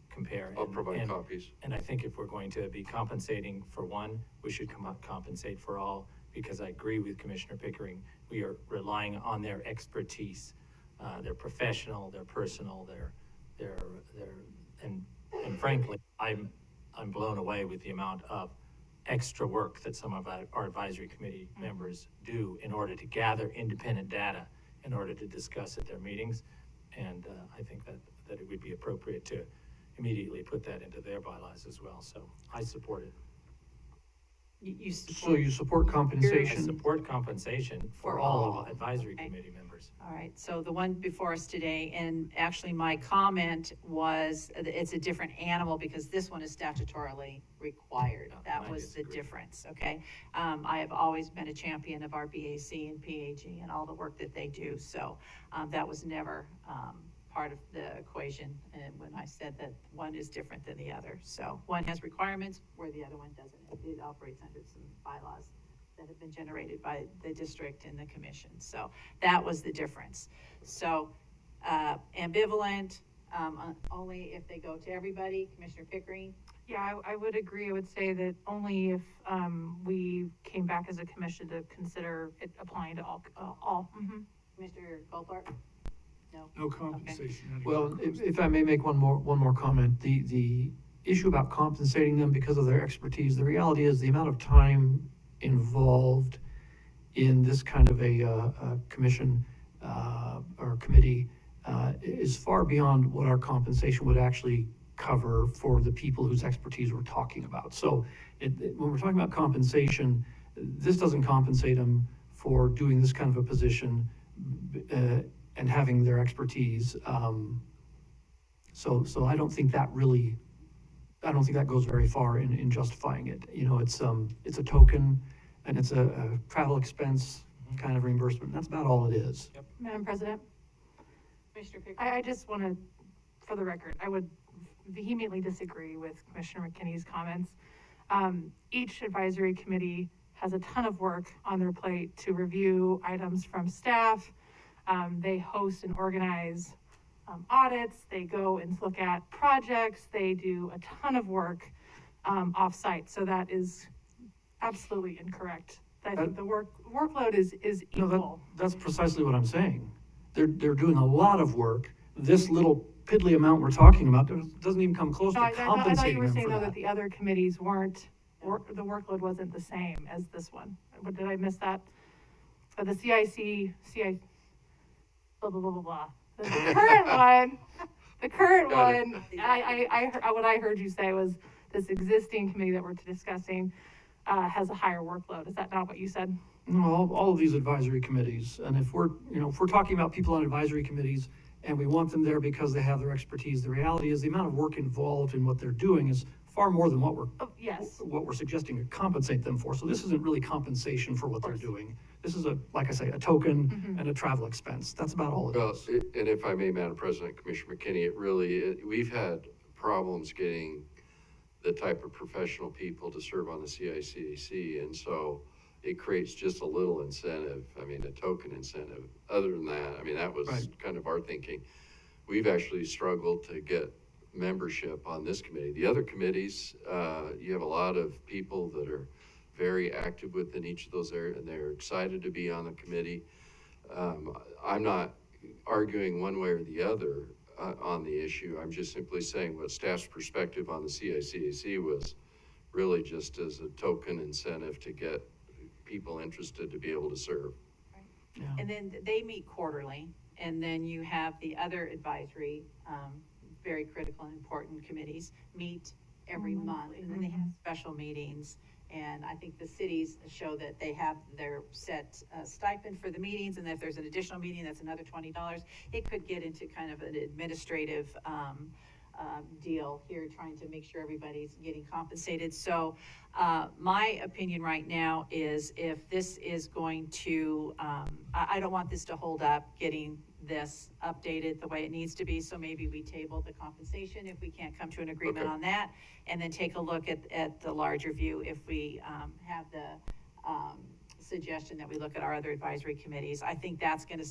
compare. I'll provide copies. And I think if we're going to be compensating for one, we should compensate for all, because I agree with Commissioner Pickering. We are relying on their expertise. They're professional, they're personal, and frankly, I'm blown away with the amount of extra work that some of our advisory committee members do in order to gather independent data in order to discuss at their meetings. And I think that it would be appropriate to immediately put that into their bylaws as well. So I support it. You So support, you support I compensation? support compensation for For all all. of advisory Okay. committee members. all right, so the one before us today, and actually my comment was, it's a different animal because this one is statutorily required. Oh, That I was the disagree. difference, okay? I have always been a champion of our BAC and PAG and all the work that they do, so, that was never, part of the equation, and when I said that one is different than the other. So one has requirements where the other one doesn't. It operates under some bylaws that have been generated by the district and the commission. So that was the difference. So ambivalent, only if they go to everybody. Commissioner Pickering? Yeah, I would agree. I would say that only if, we came back as a commission to consider it applying to all. Mhm. Commissioner Goldthorpe? No? No compensation. Well, if I may make one more comment, the issue about compensating them because of their expertise, the reality is the amount of time involved in this kind of a commission or committee is far beyond what our compensation would actually cover for the people whose expertise we're talking about. So when we're talking about compensation, this doesn't compensate them for doing this kind of a position and having their expertise. So I don't think that goes very far in justifying it. You know, it's a token and it's a travel expense kind of reimbursement. That's about all it is. Madam President, Commissioner Pickering? I just want to, for the record, I would vehemently disagree with Commissioner McKinney's comments. Each advisory committee has a ton of work on their plate to review items from staff. They host and organize audits, they go and look at projects, they do a ton of work off-site, so that is absolutely incorrect. I think the workload is No, equal. that's precisely what I'm saying. They're doing a lot of work. This little piddly amount we're talking about doesn't even come close No, to I thought you compensating were them saying for though that. that the other committees weren't, the workload wasn't the same as this one. But did I miss that? The CIC, blah, blah, blah, blah, blah. The current Got it. one, what I heard you say was this existing committee that we're discussing, has a higher workload. Is that not what you said? No, all of these advisory committees, and if we're talking about people on advisory committees and we want them there because they have their expertise, the reality is the amount of work involved in what they're doing is far more than what Oh, yes. we're suggesting to compensate them for. So this isn't really compensation for what they're doing. This is like I say, a token and a travel expense. That's about all it Well, is. and if I may, Madam President, Commissioner McKinney, we've had problems getting the type of professional people to serve on the CICAC, and so it creates just a little incentive, I mean, a token incentive. Other than that, I mean, that was Right. kind of our thinking. We've actually struggled to get membership on this committee. The other committees, you have a lot of people that are very active within each of those areas, and they're excited to be on the committee. I'm not arguing one way or the other on the issue. I'm just simply saying what staff's perspective on the CICAC was really just as a token incentive to get people interested to be able to serve. Yeah. And then they meet quarterly, and then you have the other advisory, very critical and important committees meet every month, and then they have special meetings. And I think the cities show that they have their set stipend for the meetings, and if there's an additional meeting, that's another $20. It could get into kind of an administrative deal here, trying to make sure everybody's getting compensated. So my opinion right now is if this is going to, I don't want this to hold up getting this updated the way it needs to be, so maybe we table the compensation if we can't come to an agreement Okay. on that, and then take a look at the larger view if we have the suggestion that we look at our other advisory committees. I think that's gonna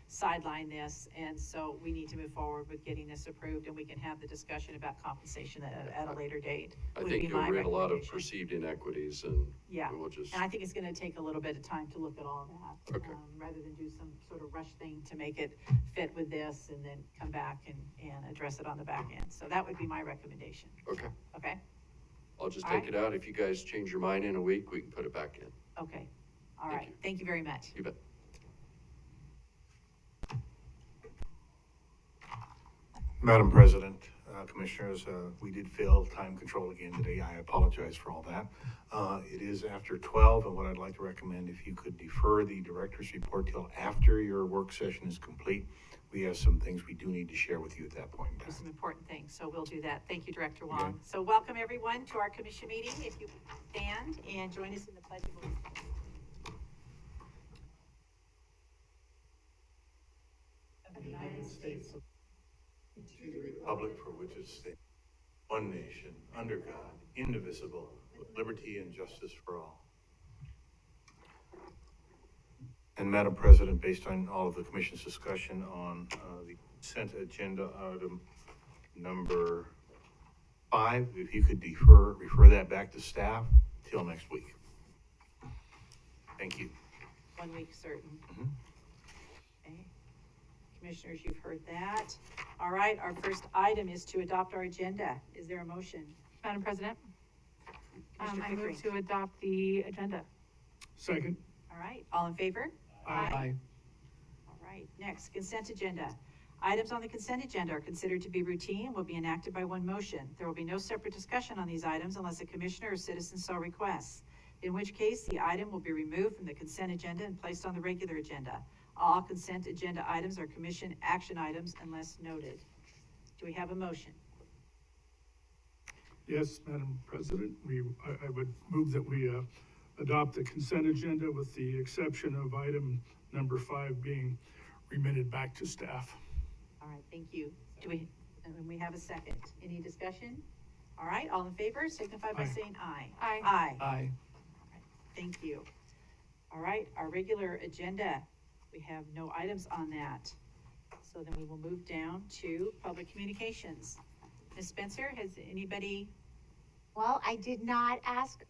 sideline this, and so we need to move forward with getting this approved, and we can have the discussion about compensation at a later date. I would think be you'll my read a lot of recommendation. perceived inequities, and Yeah. we'll just, And I think it's gonna take a little bit of time to look at all of that. Okay. Rather than do some sort of rush thing to make it fit with this and then come back and address it on the back end. So that would be my recommendation, okay. okay? I'll just All take right. it out. If you guys change your mind in a week, we can put it back in. Okay, all Thank right, you. thank you very much. You bet. Madam President, Commissioners, we did fail time control again today. I apologize for all that. It is after 12, and what I'd like to recommend, if you could defer the director's report till after your work session is complete. We have some things we do need to share with you at that point in There's time. some important things, so we'll do that. Thank you, Director Wong. Okay. So welcome everyone to our commission meeting. If you stand and join us in the Pledge of Allegiance. Of the United States. To the republic for which it stands, one nation, under God, indivisible, with liberty and justice for all. And Madam President, based on all of the commission's discussion on the consent agenda item number 5, if you could refer that back to staff till next week. Thank you. 1 week certain. Mhm. Okay. Commissioners, you've heard that. All right, our first item is to adopt our agenda. Is there a motion? Madam President, Commissioner I move Pickering. to adopt the agenda. Second. All right, all in favor? Aye. All right, next, consent agenda. Items on the consent agenda are considered to be routine and will be enacted by one motion. There will be no separate discussion on these items unless a commissioner or citizen so requests, in which case the item will be removed from the consent agenda and placed on the regular agenda. All consent agenda items are commission action items unless noted. Do we have a motion? Yes, Madam President, I would move that we adopt the consent agenda with the exception of item number 5 being remitted back to staff. All right, thank you. And we have a second. Any discussion? All right, all in favor, signify by Aye. saying aye. Aye. Aye. Aye. Thank you. All right, our regular agenda, we have no items on that. So then we will move down to public communications. Ms. Spencer, has anybody, Well, I did not ask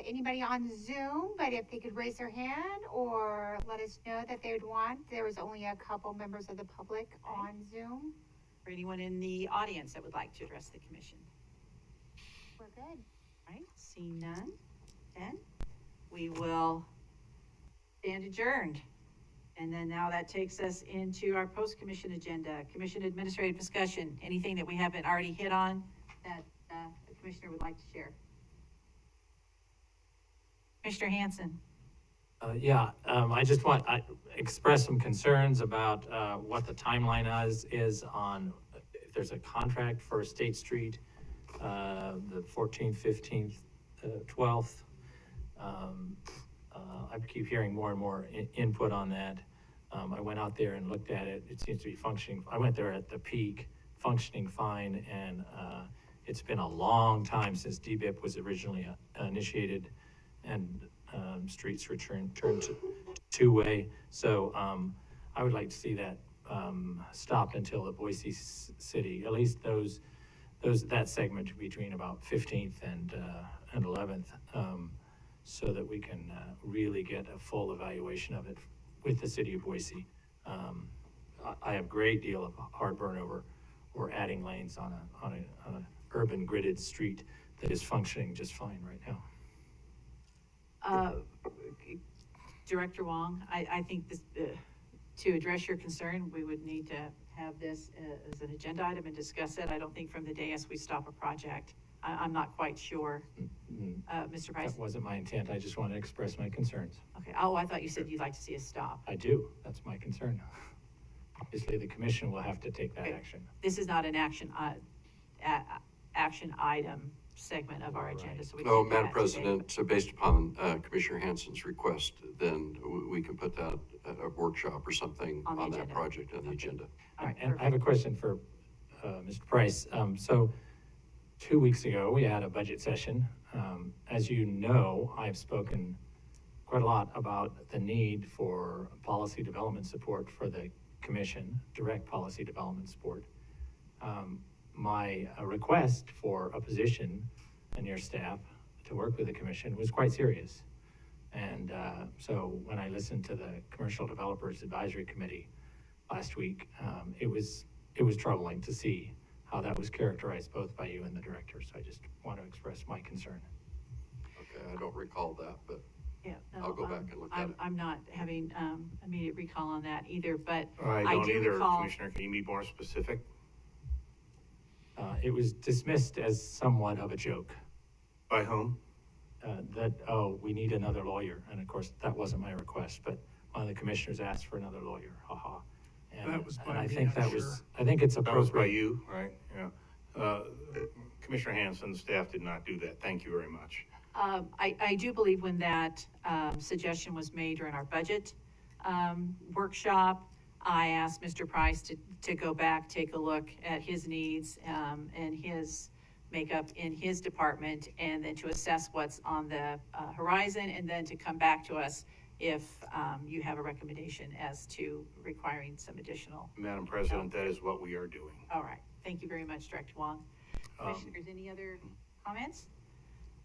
anybody on Zoom, but if they could raise their hand or let us know that they would want, there was only a couple members of the public on Zoom. or anyone in the audience that would like to address the commission? We're good. All right, seeing none, then we will stand adjourned. And then now that takes us into our post-commission agenda, commission administrative discussion, anything that we haven't already hit on that the commissioner would like to share. Commissioner Hanson. I just want, express some concerns about, what the timeline is on, if there's a contract for State Street, the 14th, 15th, 12th. I keep hearing more and more input on that. I went out there and looked at it. It seems to be functioning. I went there at the peak, functioning fine, and it's been a long time since DBIP was originally initiated, and streets were turned to two-way. So I would like to see that stopped until the Boise City, at least that segment between about 15th and 11th. So that we can really get a full evaluation of it with the city of Boise. I have a great deal of heartburn over adding lanes on a urban gridded street that is functioning just fine right now. Director Wong, I think this, to address your concern, we would need to have this as an agenda item and discuss it. I don't think from the day as we stop a project. I'm not quite sure. Mr. Price? That wasn't my intent. I just want to express my concerns. Okay, oh, I thought you said you'd like to see us stop. I do. That's my concern. Obviously, the commission will have to take that Okay. action. This is not an action item segment of our agenda, so we No, can't do Madam that today. President, so based upon Commissioner Hansen's request, then we can put that at a workshop or something On the on that agenda. project on the Okay. agenda. All right, And I have a question for Mr. Price. So 2 weeks ago, we had a budget session. As you know, I've spoken quite a lot about the need for policy development support for the commission, direct policy development support. My request for a position and your staff to work with the commission was quite serious. And so when I listened to the Commercial Developers Advisory Committee last week, it was troubling to see how that was characterized both by you and the director. So I just want to express my concern. Okay, I don't recall that, but Yeah, no, I'll go back and look at it. I'm not having immediate recall on that either, but I I don't do either, recall. Commissioner. Can you be more specific? it was dismissed as somewhat of a joke. By whom? That, oh, we need another lawyer. And of course, that wasn't my request, but one of the commissioners asked for another lawyer, haha. And, That was by and I me, think I'm that was, sure. I think it's That was by appropriate. you, right? Yeah. Commissioner Hanson, staff did not do that. Thank you very much. I do believe when that suggestion was made during our budget workshop, I asked Mr. Price to go back, take a look at his needs and his makeup in his department, and then to assess what's on the horizon, and then to come back to us if you have a recommendation as to requiring some additional. Madam President, that is what we are doing. All right, thank you very much, Director Wong. Commissioners, any other comments?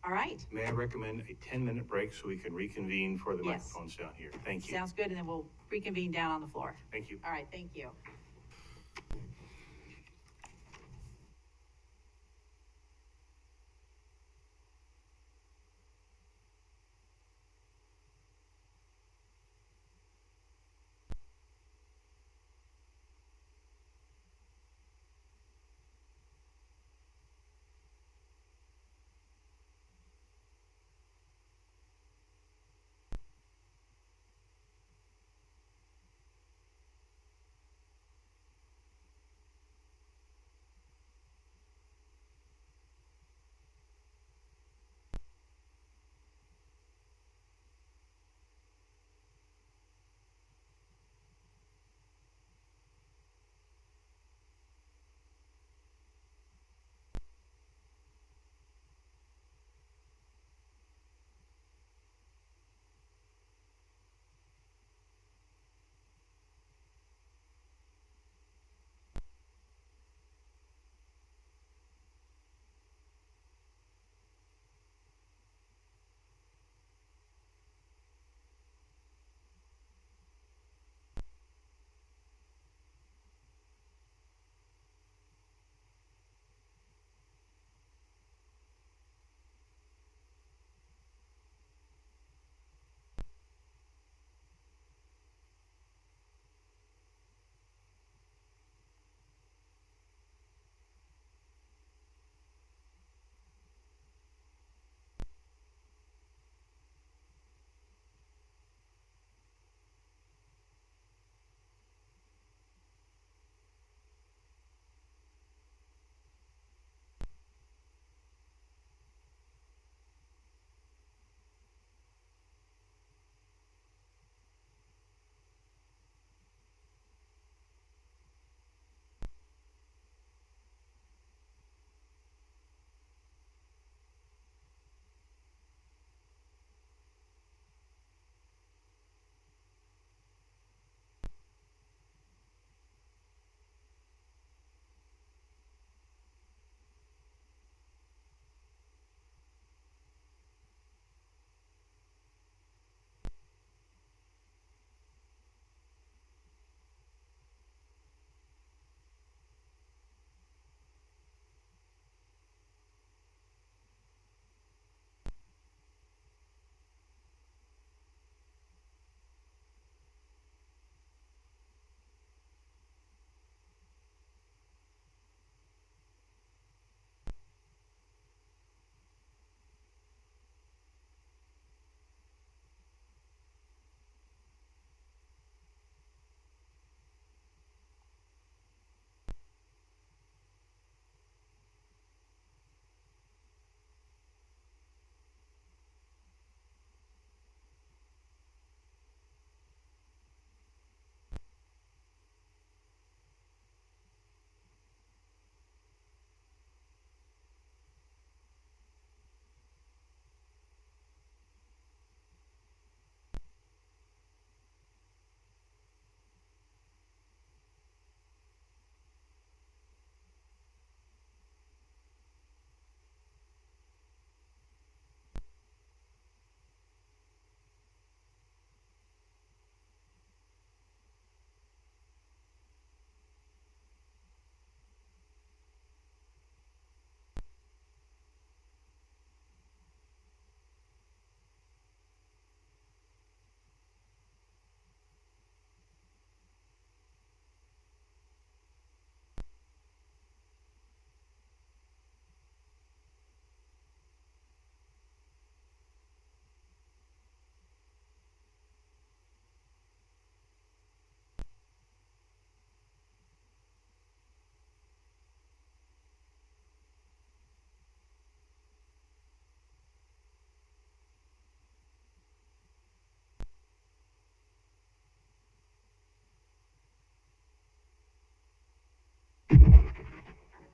All right, May I recommend a 10-minute break so we can reconvene for the Yes. microphones down here? Thank you. sounds good, and then we'll reconvene down on the floor. Thank you. All right, thank you.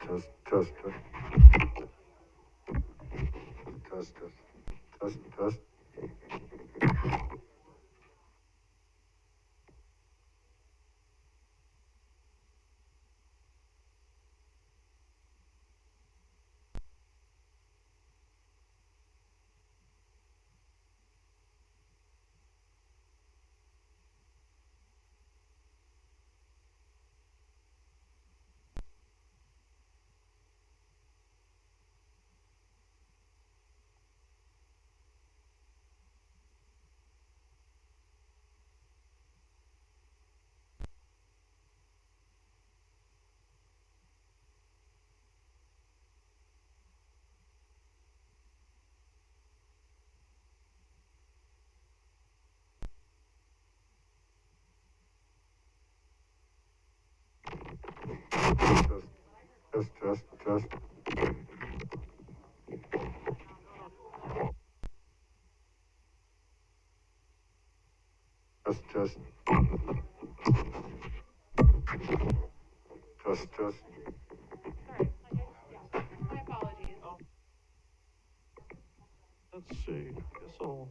test, test, test, test, test, test, test. Test, test, test. Test, test. Test, test. My apologies. Let's see, guess I'll.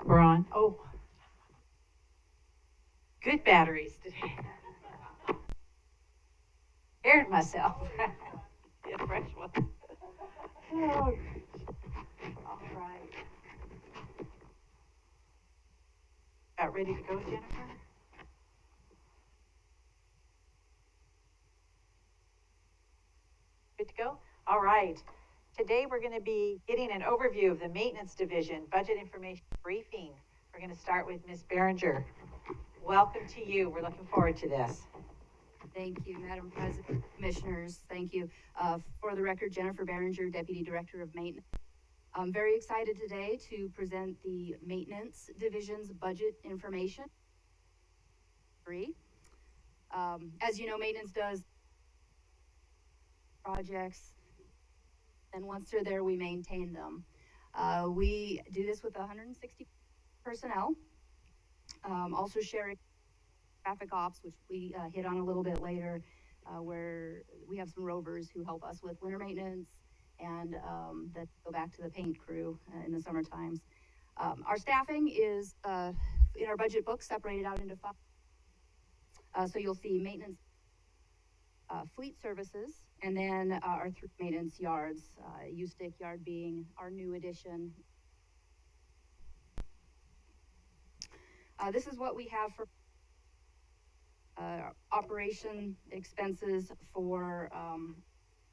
We're on. Oh. Good batteries today. Scared myself. Get fresh ones. Oh, all right. About ready to go, Jennifer? Good to go? All right. Today we're going to be getting an overview of the Maintenance Division Budget Information Briefing. We're going to start with Ms. Behringer. Welcome to you. We're looking forward to this. Thank you, Madam President, Commissioners. Thank you. For the record, Jennifer Behringer, Deputy Director of Maintenance. I'm very excited today to present the Maintenance Division's budget information. As you know, maintenance does projects, and once they're there, we maintain them. We do this with 160 personnel, also sharing traffic ops, which we hit on a little bit later, where we have some rovers who help us with winter maintenance and that go back to the paint crew in the summer times. Our staffing is in our budget book separated out into 5. So you'll see maintenance, fleet services, and then our 3 maintenance yards, U-Stick yard being our new addition. This is what we have for operation expenses for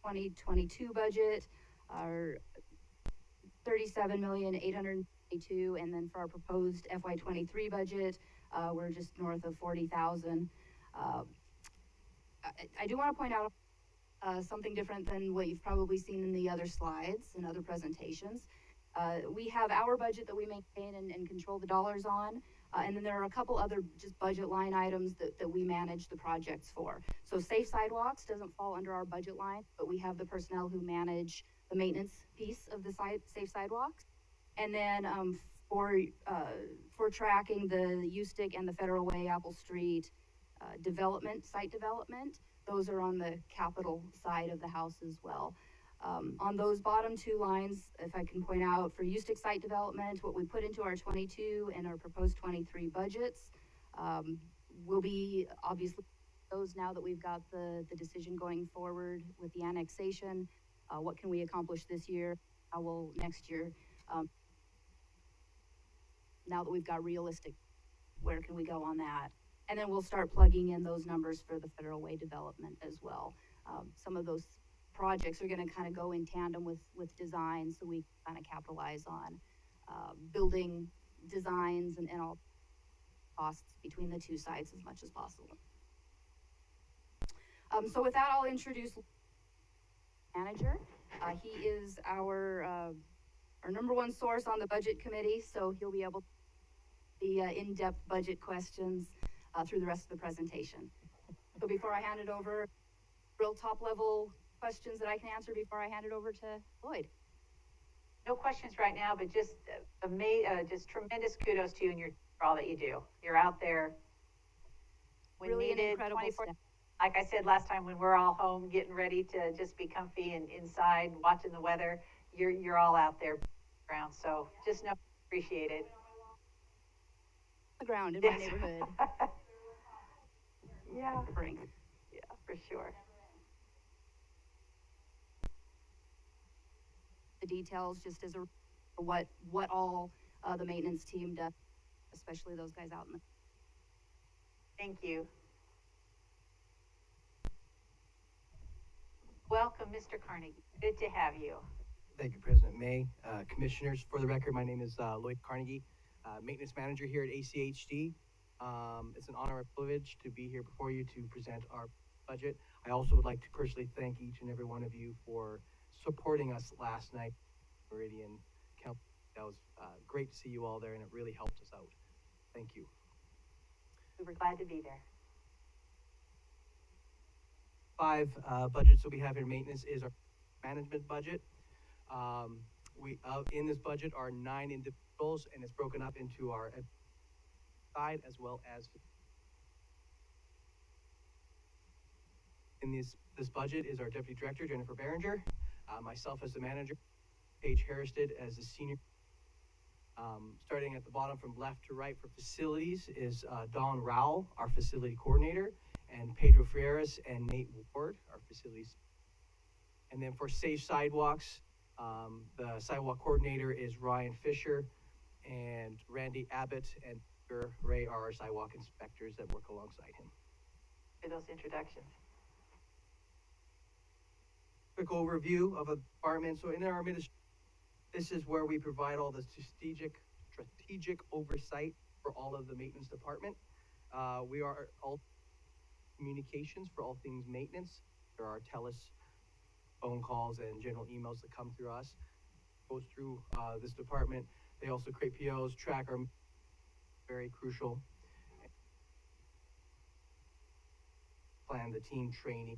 2022 budget, our $37,882,000, and then for our proposed FY23 budget, we're just north of 40,000. I do want to point out something different than what you've probably seen in the other slides and other presentations. We have our budget that we maintain and control the dollars on. And then there are a couple other just budget line items that we manage the projects for. So Safe Sidewalks doesn't fall under our budget line, but we have the personnel who manage the maintenance piece of the Safe Sidewalks. And then for tracking the U-Stick and the Federal Way, Apple Street site development, those are on the capital side of the house as well. On those bottom 2 lines, if I can point out, for U-Stick site development, what we put into our 22 and our proposed 23 budgets will be obviously those now that we've got the decision going forward with the annexation. What can we accomplish this year? How will next year? Now that we've got realistic, where can we go on that? And then we'll start plugging in those numbers for the Federal Way development as well. Some of those projects are gonna kind of go in tandem with design, so we kind of capitalize on building designs and all costs between the two sites as much as possible. So with that, I'll introduce manager. He is our number one source on the budget committee, so he'll be able to the in-depth budget questions through the rest of the presentation. So before I hand it over, real top-level questions that I can answer before I hand it over to Lloyd. No questions right now, but just just tremendous kudos to you and for all that you do. You're out there when Really an needed, incredible 24. staff. Like I said last time, when we're all home getting ready to just be comfy and inside watching the weather, you're all out there ground. So just know appreciate it. The ground in my neighborhood. Yeah. Bring. Yeah, for sure. The details just as a what all the maintenance team does, especially those guys out in the. Thank you. Welcome, Mr. Carnegie. Good to have you. Thank you, President May. Commissioners, for the record, my name is Lloyd Carnegie, Maintenance Manager here at ACHD. It's an honor and privilege to be here before you to present our budget. I also would like to personally thank each and every one of you for supporting us last night, Meridian Council. That was great to see you all there, and it really helped us out. Thank you. We were glad to be there. 5 budgets that we have in maintenance is our management budget. In this budget are 9 individuals, and it's broken up into our side as well as in this budget is our Deputy Director, Jennifer Behringer, myself as the manager, Paige Harristed as the senior. Starting at the bottom from left to right for facilities is Dawn Rowell, our facility coordinator, and Pedro Freiras and Nate Ward, our facilities. And then for Safe Sidewalks, the sidewalk coordinator is Ryan Fisher, and Randy Abbott and Ray are our sidewalk inspectors that work alongside him. For those introductions. Quick overview of a department. So in our administration, this is where we provide all the strategic oversight for all of the maintenance department. We are all communications for all things maintenance. There are phone calls and general emails that come through us. Goes through this department. They also create POs, track our very crucial. Plan the team training.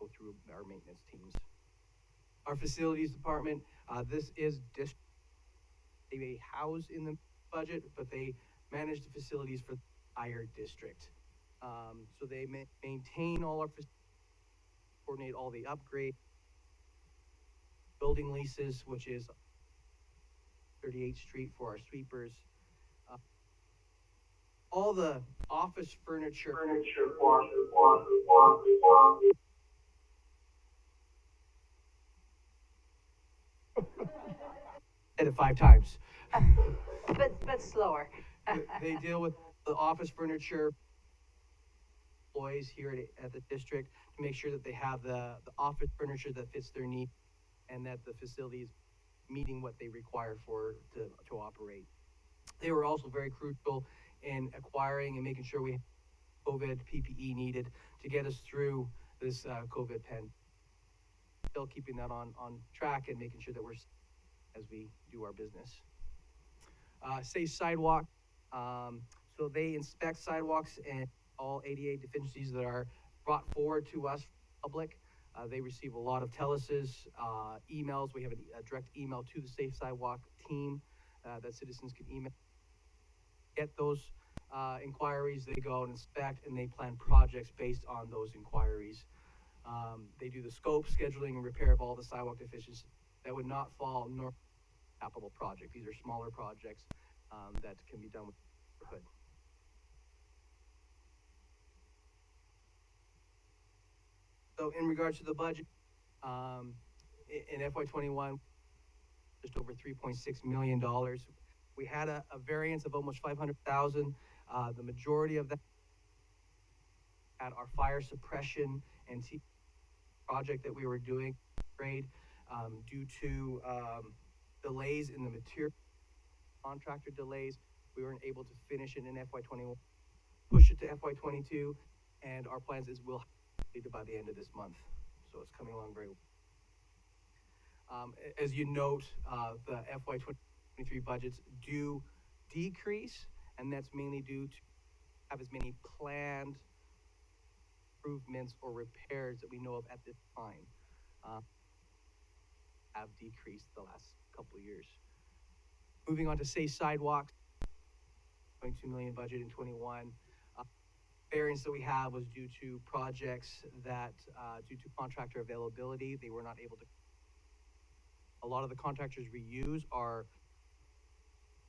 Go through our maintenance teams. Our facilities department. This is they may house in the budget, but they manage the facilities for the entire district. So they maintain all our facilities, coordinate all the upgrade, building leases, which is 38th Street for our sweepers, all the office furniture. Said it 5 times. but slower. They deal with the office furniture employees here at the district to make sure that they have the office furniture that fits their needs and that the facility is meeting what they require to operate. They were also very crucial in acquiring and making sure we have COVID PPE needed to get us through this COVID pandemic. Still keeping that on track and making sure that we're as we do our business. Safe Sidewalk. So they inspect sidewalks and all ADA deficiencies that are brought forward to us, public. They receive a lot of telesis, emails. We have a direct email to the Safe Sidewalk team that citizens can email. Get those inquiries, they go out and inspect, and they plan projects based on those inquiries. They do the scope, scheduling, and repair of all the sidewalk deficiencies that would not fall nor capital project. These are smaller projects that can be done with the neighborhood. So in regards to the budget, in FY21, just over $3.6 million. We had a variance of almost $500,000 The majority of that at our fire suppression and project that we were doing grade due to delays in the material, contractor delays. We weren't able to finish it in FY21, push it to FY22, and our plans is we'll complete it by the end of this month. So it's coming along very well. As you note, the FY23 budgets do decrease, and that's mainly due to have as many planned improvements or repairs that we know of at this time have decreased the last couple of years. Moving on to say sidewalks, 0.2 million budget in 21. Variance that we have was due to projects that, due to contractor availability, they were not able to. A lot of the contractors we use are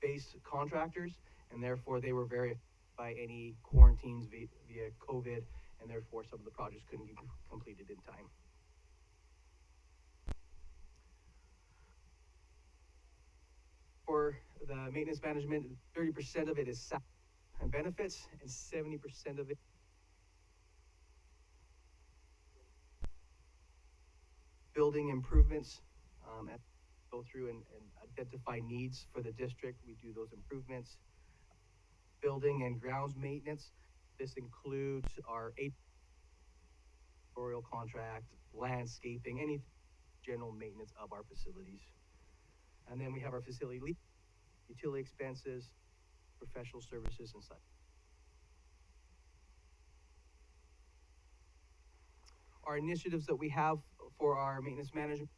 base contractors, and therefore they were very affected by any quarantines via COVID, and therefore some of the projects couldn't be completed in time. For the maintenance management, 30% of it is salary and benefits, and 70% of it building improvements. And go through and identify needs for the district. We do those improvements. Building and grounds maintenance. This includes our editorial contract, landscaping, any general maintenance of our facilities. And then we have our facility utility expenses, professional services, and such. Our initiatives that we have for our maintenance management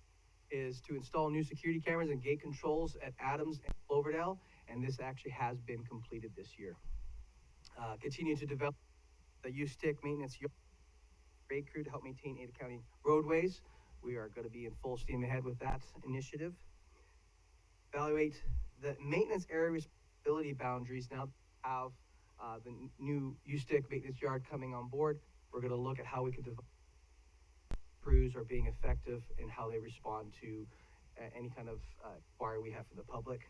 is to install new security cameras and gate controls at Adams and Cloverdale, and this actually has been completed this year. Continue to develop the U-Stick maintenance grade crew to help maintain Ada County roadways. We are going to be in full steam ahead with that initiative. Evaluate the maintenance area responsibility boundaries. Now have the new U-Stick maintenance yard coming on board. We're going to look at how we can develop crews are being effective and how they respond to any kind of inquiry we have from the public.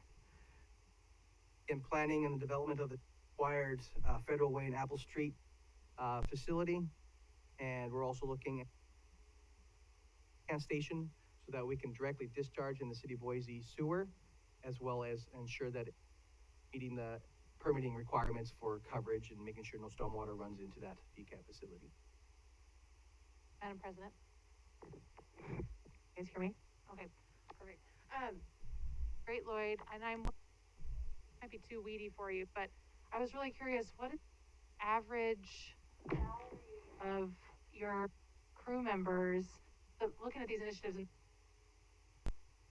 In planning and the development of the required Federal Way and Apple Street facility, and we're also looking at can station so that we can directly discharge in the City of Boise sewer, as well as ensure that it's meeting the permitting requirements for coverage and making sure no stormwater runs into that decant facility. Madam President? You guys hear me? Okay, perfect. Great, Lloyd, and might be too weedy for you, but I was really curious, what is the average of your crew members looking at these initiatives? And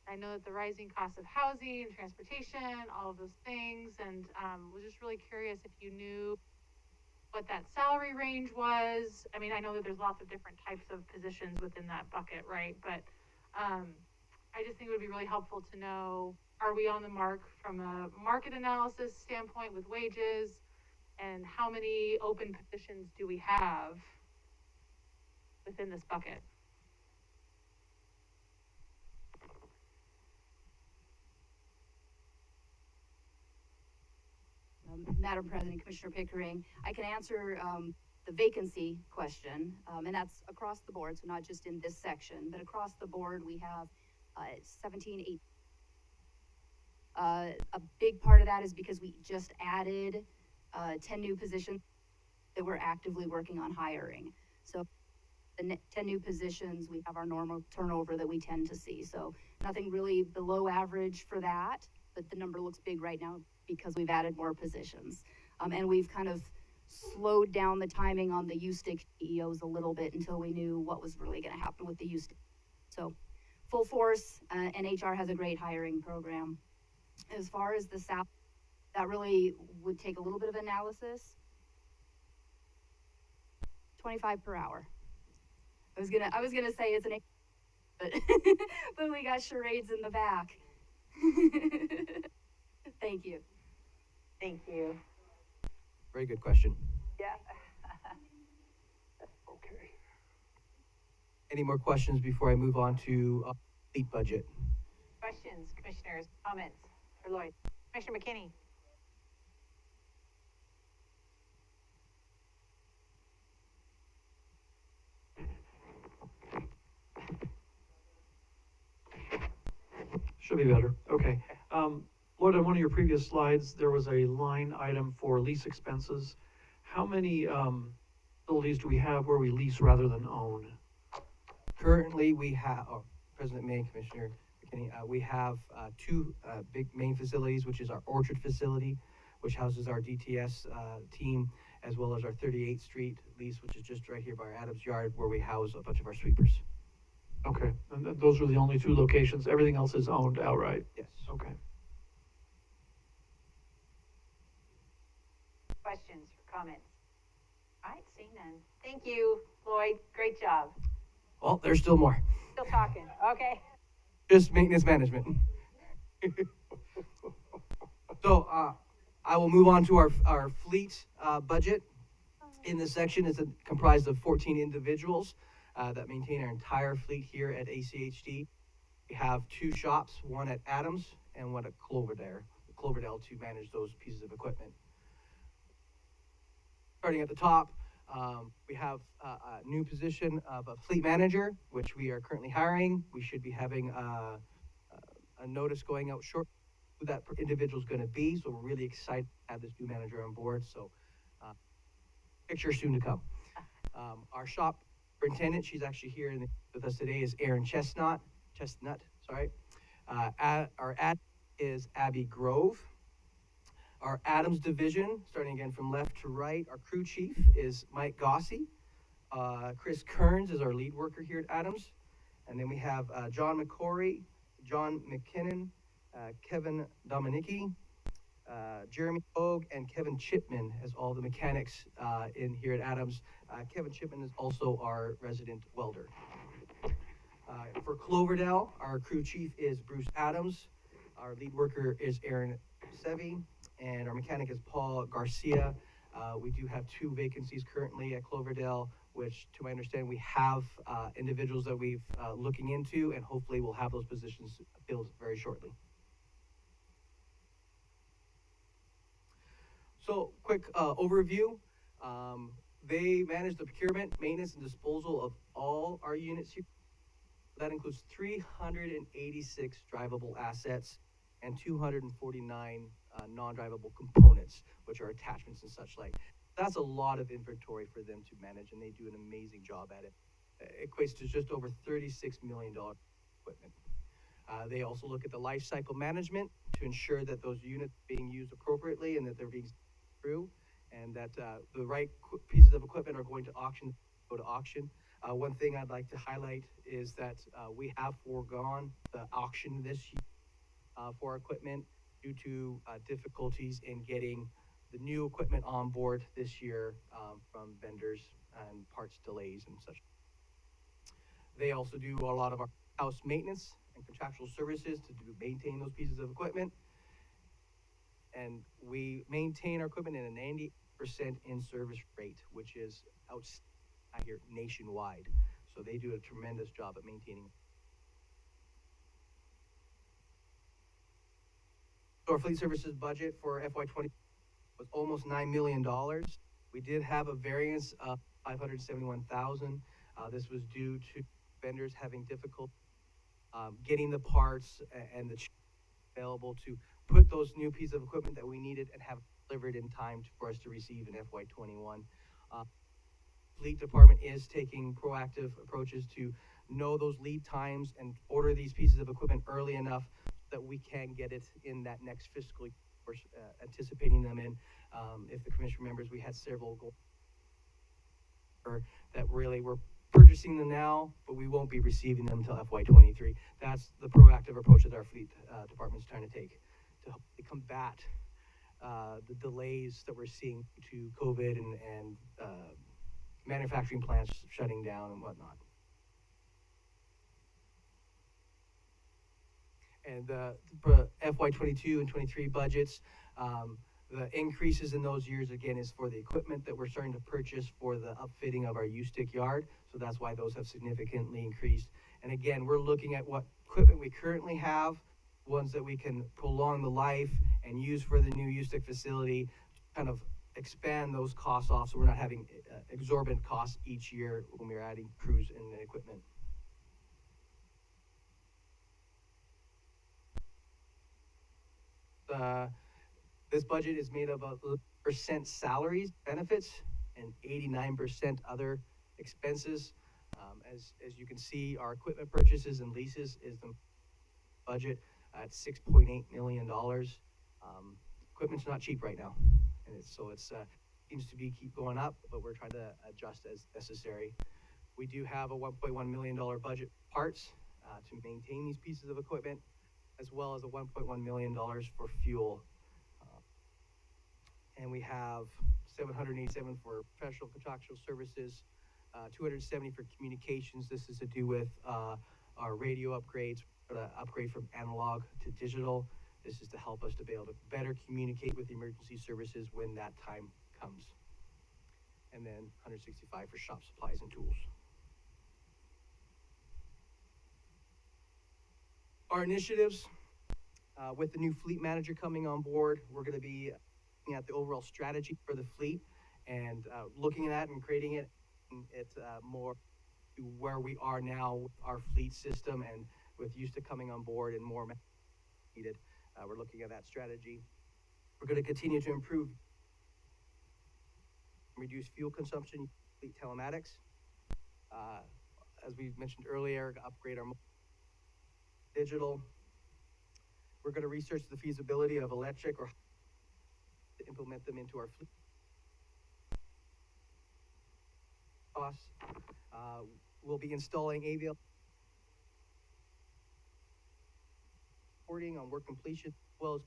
I know that the rising cost of housing, transportation, all of those things, and was just really curious if you knew what that salary range was. I mean, I know that there's lots of different types of positions within that bucket, right? But I just think it would be really helpful to know, are we on the mark from a market analysis standpoint with wages, and how many open positions do we have within this bucket? Madam President, Commissioner Pickering, I can answer the vacancy question, and that's across the board, so not just in this section, but across the board we have 17, 18. A big part of that is because we just added 10 new positions that we're actively working on hiring. So the 10 new positions, we have our normal turnover that we tend to see. So nothing really below average for that, but the number looks big right now because we've added more positions. And we've kind of slowed down the timing on the U-Stick CEOs a little bit until we knew what was really going to happen with the U-Stick. So full force, and HR has a great hiring program. As far as the salary, that really would take a little bit of analysis. 25 per hour. I was gonna say it's an, but but we got charades in the back. Thank you. Thank you. Very good question. Yeah. Okay. Any more questions before I move on to fleet budget? Questions, commissioners, comments for Lloyd? Commissioner McKinney? Should be better, okay. Lloyd, on one of your previous slides, there was a line item for lease expenses. How many, facilities do we have where we lease rather than own? Currently, we have, President May, Commissioner McKinney, we have two big main facilities, which is our Orchard facility, which houses our DTS team, as well as our 38th Street lease, which is just right here by our Adams Yard, where we house a bunch of our sweepers. Okay, and those are the only two locations, everything else is owned outright? Yes. Okay. Questions or comments? All right, seeing none. Thank you, Lloyd. Great job. Well, there's still more. Still talking. Okay. Just maintenance management. So, I will move on to our fleet budget. In this section, it's comprised of 14 individuals that maintain our entire fleet here at ACHD. We have two shops, one at Adams and one at Cloverdale to manage those pieces of equipment. Starting at the top, we have a new position of a fleet manager, which we are currently hiring. We should be having a notice going out short who that individual is going to be. So we're really excited to have this new manager on board. So picture soon to come. Our shop superintendent, she's actually here with us today, is Erin Chestnut. Sorry. Our ad is Abby Grove. Our Adams division, starting again from left to right, our crew chief is Mike Gossi. Chris Kearns is our lead worker here at Adams. And then we have John McCory, John McKinnon, Kevin Dominicki, Jeremy Hogue, and Kevin Chipman as all the mechanics in here at Adams. Kevin Chipman is also our resident welder. For Cloverdale, our crew chief is Bruce Adams. Our lead worker is Aaron Sevi, and our mechanic is Paul Garcia. We do have two vacancies currently at Cloverdale, which, to my understanding, we have individuals that we've looking into, and hopefully we'll have those positions filled very shortly. So, quick overview. They manage the procurement, maintenance, and disposal of all our units here. That includes 386 drivable assets and 249 non-drivable components, which are attachments and such like. That's a lot of inventory for them to manage, and they do an amazing job at it. It equates to just over $36 million equipment. They also look at the life cycle management to ensure that those units are being used appropriately and that they're being through, and that the right pieces of equipment are going to go to auction. One thing I'd like to highlight is that we have foregone the auction this year for equipment due to difficulties in getting the new equipment on board this year from vendors and parts delays and such. They also do a lot of our house maintenance and contractual services to maintain those pieces of equipment. And we maintain our equipment in a 90% in-service rate, which is out here nationwide. So they do a tremendous job at maintaining. So our fleet services budget for FY20 was almost $9 million. We did have a variance of $571,000. This was due to vendors having difficulty getting the parts and the available to put those new pieces of equipment that we needed and have delivered in time for us to receive in FY21. Fleet department is taking proactive approaches to know those lead times and order these pieces of equipment early enough that we can get it in that next fiscal year, anticipating them in. If the commission remembers, we had several goals that really we're purchasing them now, but we won't be receiving them until FY23. That's the proactive approach that our fleet department's trying to take to help combat the delays that we're seeing due to COVID and manufacturing plants shutting down and whatnot. And the FY22 and 23 budgets, the increases in those years, again, is for the equipment that we're starting to purchase for the upfitting of our U-stick yard. So that's why those have significantly increased. And again, we're looking at what equipment we currently have, ones that we can prolong the life and use for the new U-stick facility, kind of expand those costs off so we're not having exorbitant costs each year when we're adding crews and equipment. this budget is made up of percent salaries, benefits, and 89% other expenses. As you can see, our equipment purchases and leases is the budget at $6.8 million. Equipment's not cheap right now, and it seems to be keep going up, but we're trying to adjust as necessary. We do have a $1.1 million budget parts to maintain these pieces of equipment, as well as a $1.1 million for fuel. And we have $787 for professional contractual services, $270 for communications. This is to do with our radio upgrades, upgrade from analog to digital. This is to help us to be able to better communicate with emergency services when that time comes. And then $165 for shop supplies and tools. Our initiatives, with the new fleet manager coming on board, we're going to be looking at the overall strategy for the fleet and looking at that and creating it more to where we are now with our fleet system, and with Houston coming on board and more needed. We're looking at that strategy. We're going to continue to improve, reduce fuel consumption, fleet telematics. As we mentioned earlier, upgrade our digital. We're going to research the feasibility of electric or to implement them into our fleet. Costs. We'll be installing AVL reporting on work completion, as well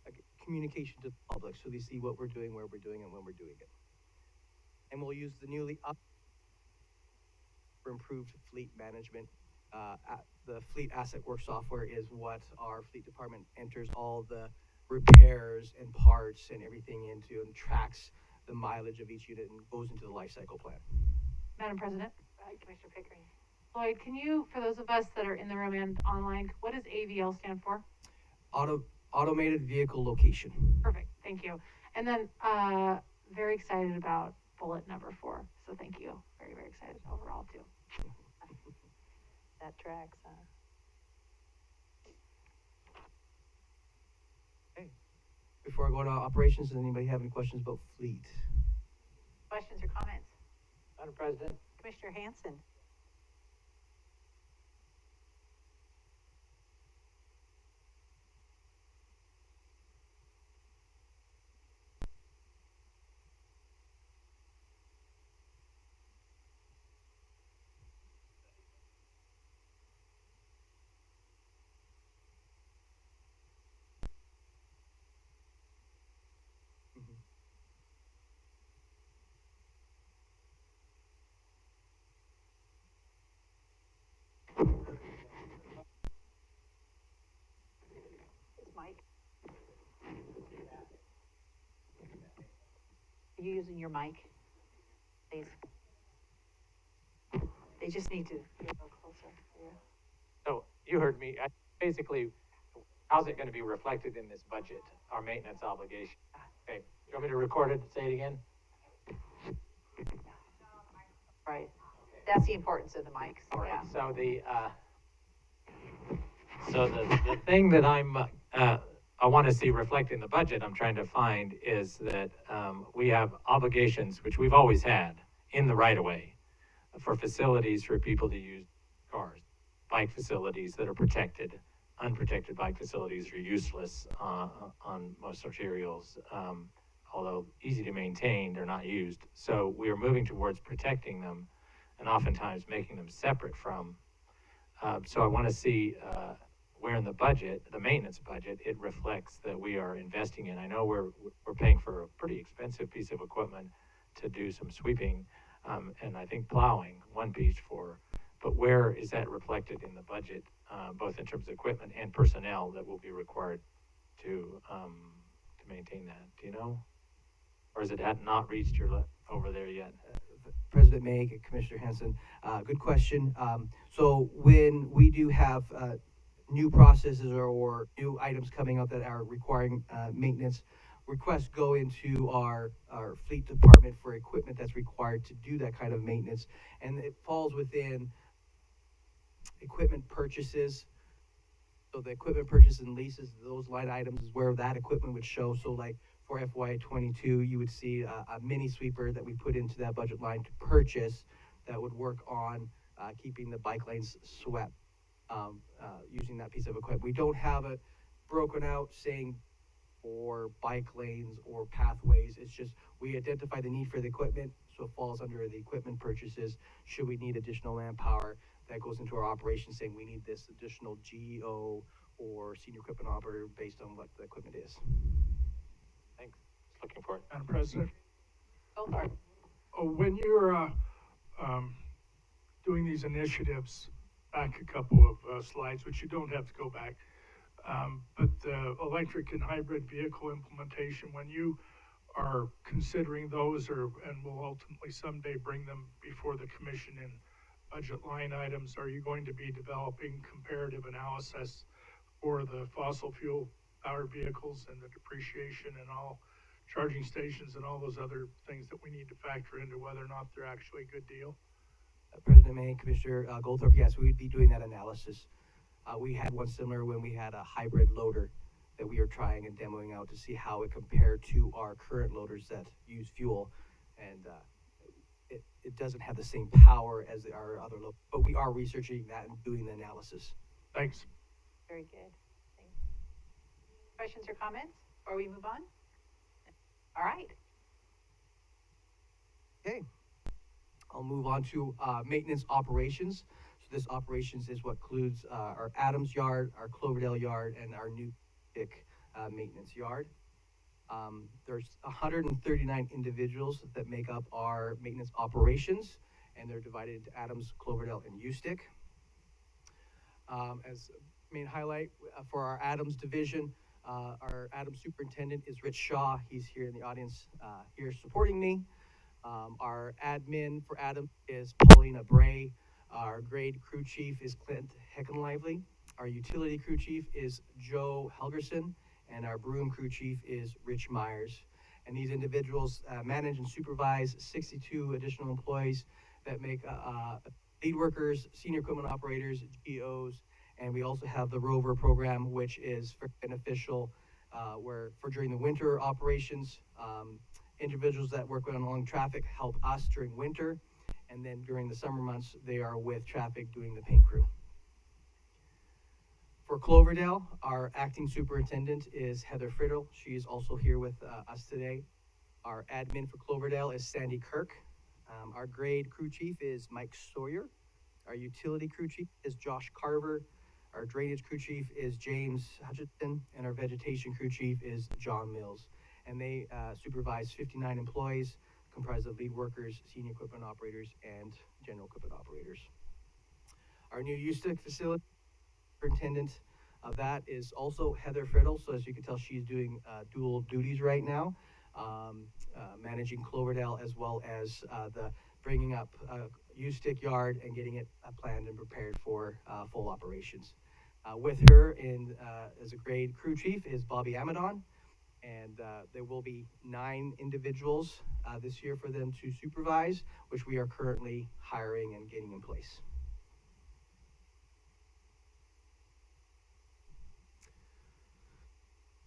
as communication to the public, so they see what we're doing, where we're doing it, when we're doing it. And we'll use the newly up for improved fleet management. The fleet asset work software is what our fleet department enters all the repairs and parts and everything into, and tracks the mileage of each unit and goes into the life cycle plan. Madam President, Commissioner Pickering. Lloyd, can you, for those of us that are in the room and online, what does AVL stand for? Automated Vehicle Location. Perfect, thank you. And then, very excited about bullet number 4. So thank you. Very, very excited overall too. That tracks, huh? Okay. Before I go to operations, does anybody have any questions about fleet? Questions or comments? Madam President. Commissioner Hanson. Mike? Are you using your mic, please? They just need to get a little closer. Yeah. So you heard me. Basically, how's it going to be reflected in this budget, our maintenance obligation? Okay, you want me to record it and say it again? Right. That's the importance of the mics. All right. Yeah. So the thing that I want to see reflected in the budget I'm trying to find is that we have obligations, which we've always had, in the right of way for facilities for people to use cars, bike facilities that are protected. Unprotected bike facilities are useless on most arterials. Although easy to maintain, they're not used. So we are moving towards protecting them and oftentimes making them separate from. So I want to see where in the budget, the maintenance budget, it reflects that we are investing in. I know we're paying for a pretty expensive piece of equipment to do some sweeping and I think plowing, one piece but where is that reflected in the budget, both in terms of equipment and personnel that will be required to maintain that? Do you know? Or is it not reached your over there yet? President May, Commissioner Hanson, good question. So when we do have new processes or new items coming up that are requiring maintenance, requests go into our fleet department for equipment that's required to do that kind of maintenance, and it falls within equipment purchases. So the equipment purchase and leases, those line items is where that equipment would show. So like for FY '22, you would see a mini sweeper that we put into that budget line to purchase that would work on keeping the bike lanes swept using that piece of equipment. We don't have it broken out saying for bike lanes or pathways. It's just we identify the need for the equipment, so it falls under the equipment purchases. Should we need additional manpower, that goes into our operations saying we need this additional GO or senior equipment operator based on what the equipment is. Thanks. Looking for it. Madam President, Go for it. when you're doing these initiatives, back a couple of slides, which you don't have to go back, but the electric and hybrid vehicle implementation, when you are considering those, and will ultimately someday bring them before the commission in budget line items, are you going to be developing comparative analysis for the fossil fuel powered vehicles and the depreciation and all charging stations and all those other things that we need to factor into whether or not they're actually a good deal? President May, Commissioner Goldthorpe, yes, we would be doing that analysis. We had one similar when we had a hybrid loader that we were trying and demoing out to see how it compared to our current loaders that use fuel. And it doesn't have the same power as our other loaders, but we are researching that and doing the analysis. Thanks. Very good. Thanks. Questions or comments before we move on? All right. Okay. I'll move on to maintenance operations. So this operations is what includes our Adams yard, our Cloverdale yard, and our new maintenance yard. There's 139 individuals that make up our maintenance operations, and they're divided into Adams, Cloverdale, and Ustick. As main highlight for our Adams division, our Adams superintendent is Rich Shaw. He's here in the audience here supporting me. Our admin for Adams is Paulina Bray. Our grade crew chief is Clint Heckenlively. Our utility crew chief is Joe Helgerson, and our broom crew chief is Rich Myers. And these individuals manage and supervise 62 additional employees that make lead workers, senior equipment operators, GOs, and we also have the Rover program, which is beneficial where for during the winter operations, individuals that work along traffic help us during winter, and then during the summer months, they are with traffic doing the paint crew. For Cloverdale, our acting superintendent is Heather Friddle. She is also here with us today. Our admin for Cloverdale is Sandy Kirk. Our grade crew chief is Mike Sawyer. Our utility crew chief is Josh Carver. Our drainage crew chief is James Hutchinson, and our vegetation crew chief is John Mills. And they supervise 59 employees, comprised of lead workers, senior equipment operators, and general equipment operators. Our new Ustick facility superintendent of that is also Heather Friddle. So as you can tell, she's doing dual duties right now, managing Cloverdale as well as the bringing up Ustick yard and getting it planned and prepared for full operations. With her in as a grade crew chief is Bobby Amadon. And there will be 9 individuals this year for them to supervise, which we are currently hiring and getting in place.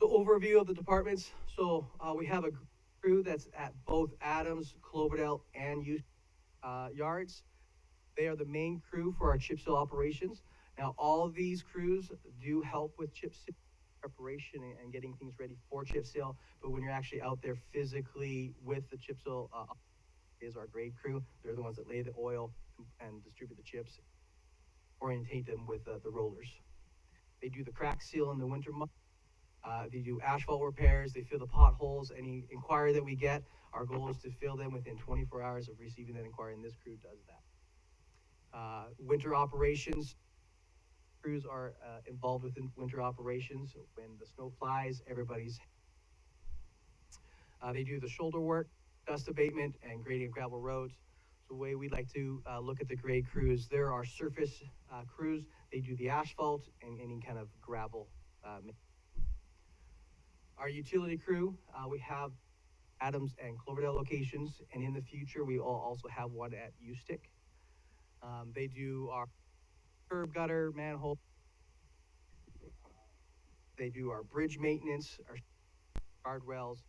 The overview of the departments. So we have a crew that's at both Adams, Cloverdale, and Youth yards. They are the main crew for our chip seal operations. Now, all of these crews do help with chip seal preparation and getting things ready for chip seal, but when you're actually out there physically with the chip seal is our grade crew. They're the ones that lay the oil and distribute the chips, orientate them with the rollers. They do the crack seal in the winter months. They do asphalt repairs. They fill the potholes. Any inquiry that we get, our goal is to fill them within 24 hours of receiving that inquiry, and this crew does that. Winter operations. Crews are involved within winter operations. When the snow flies, everybody's. They do the shoulder work, dust abatement, and grading of gravel roads. So the way we like to look at the grade crews, there are surface crews. They do the asphalt and any kind of gravel. Our utility crew, we have Adams and Cloverdale locations, and in the future, we will also have one at Ustick. They do our curb gutter, manhole, They do our bridge maintenance, our guardrails,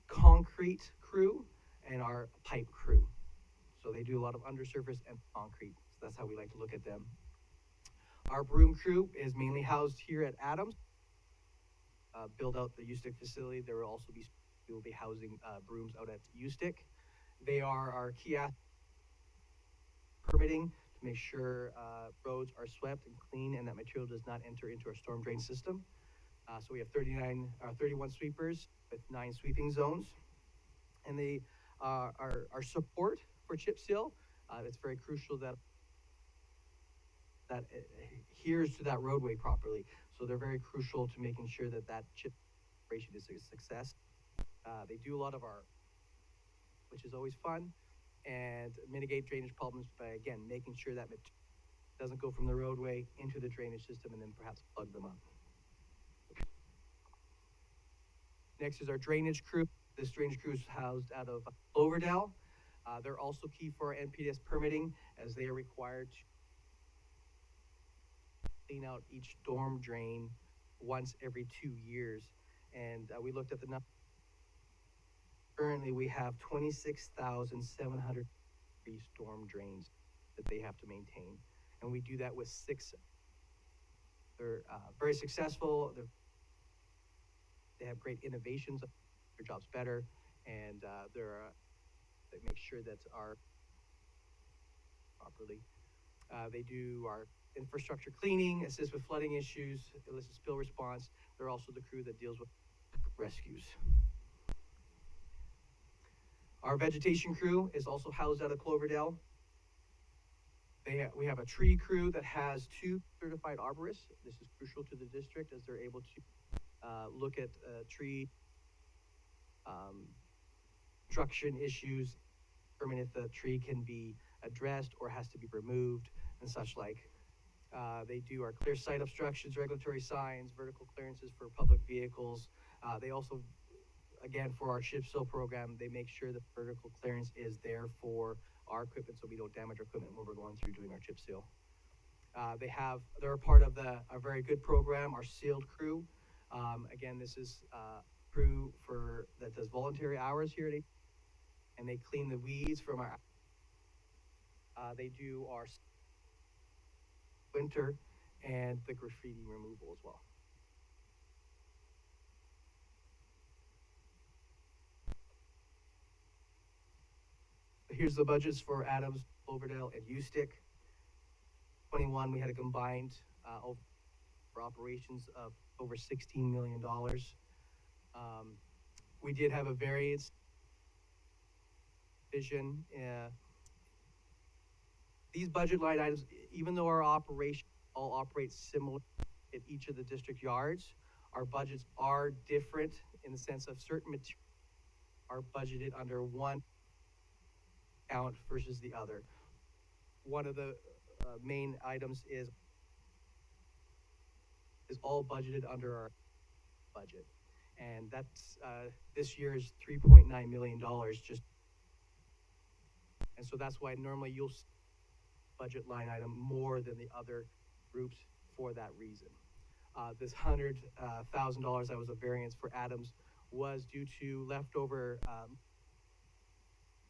concrete crew, and our pipe crew. So they do a lot of undersurface and concrete. So that's how we like to look at them. Our broom crew is mainly housed here at Adams. Build out the USTIC facility. We will be housing brooms out at USTIC. They are our key permitting to make sure roads are swept and clean and that material does not enter into our storm drain system. So we have 31 sweepers with 9 sweeping zones. And they our support for chip seal. It's very crucial that adheres to that roadway properly. So they're very crucial to making sure that chip operation is a success. They do a lot of which is always fun, and mitigate drainage problems by, again, making sure that it doesn't go from the roadway into the drainage system and then perhaps plug them up. Next is our drainage crew. This drainage crew is housed out of Cloverdale. They're also key for our NPDES permitting, as they are required to clean out each storm drain once every 2 years. And we looked at the number. Currently, we have 26,700 storm drains that they have to maintain. And we do that with 6. They're very successful. They have great innovations, their jobs better, and they make sure that our properly. They do our infrastructure cleaning, assist with flooding issues, illicit spill response. They're also the crew that deals with rescues. Our vegetation crew is also housed out of Cloverdale. We have a tree crew that has 2 certified arborists. This is crucial to the district, as they're able to look at tree construction issues, determine if the tree can be addressed or has to be removed and such like. They do our clear site obstructions, regulatory signs, vertical clearances for public vehicles. They also, again, for our chip seal program, they make sure that vertical clearance is there for our equipment so we don't damage our equipment when we're going through doing our chip seal. They're a part of a very good program, our sealed crew. Again, this is a crew that does voluntary hours here at AT, and they clean the weeds from our. They do our winter and the graffiti removal as well. Here's the budgets for Adams, Cloverdale, and USTIC. 21, we had a combined for operations of over $16 million. We did have a variance vision. These budget line items, even though our operation all operates similar at each of the district yards, our budgets are different in the sense of certain materials are budgeted under one account versus the other. One of the main items is all budgeted under our budget, and that's this year is $3.9 million just, and so that's why normally you'll see budget line item more than the other groups for that reason. This $100,000 that was a variance for Adams was due to leftover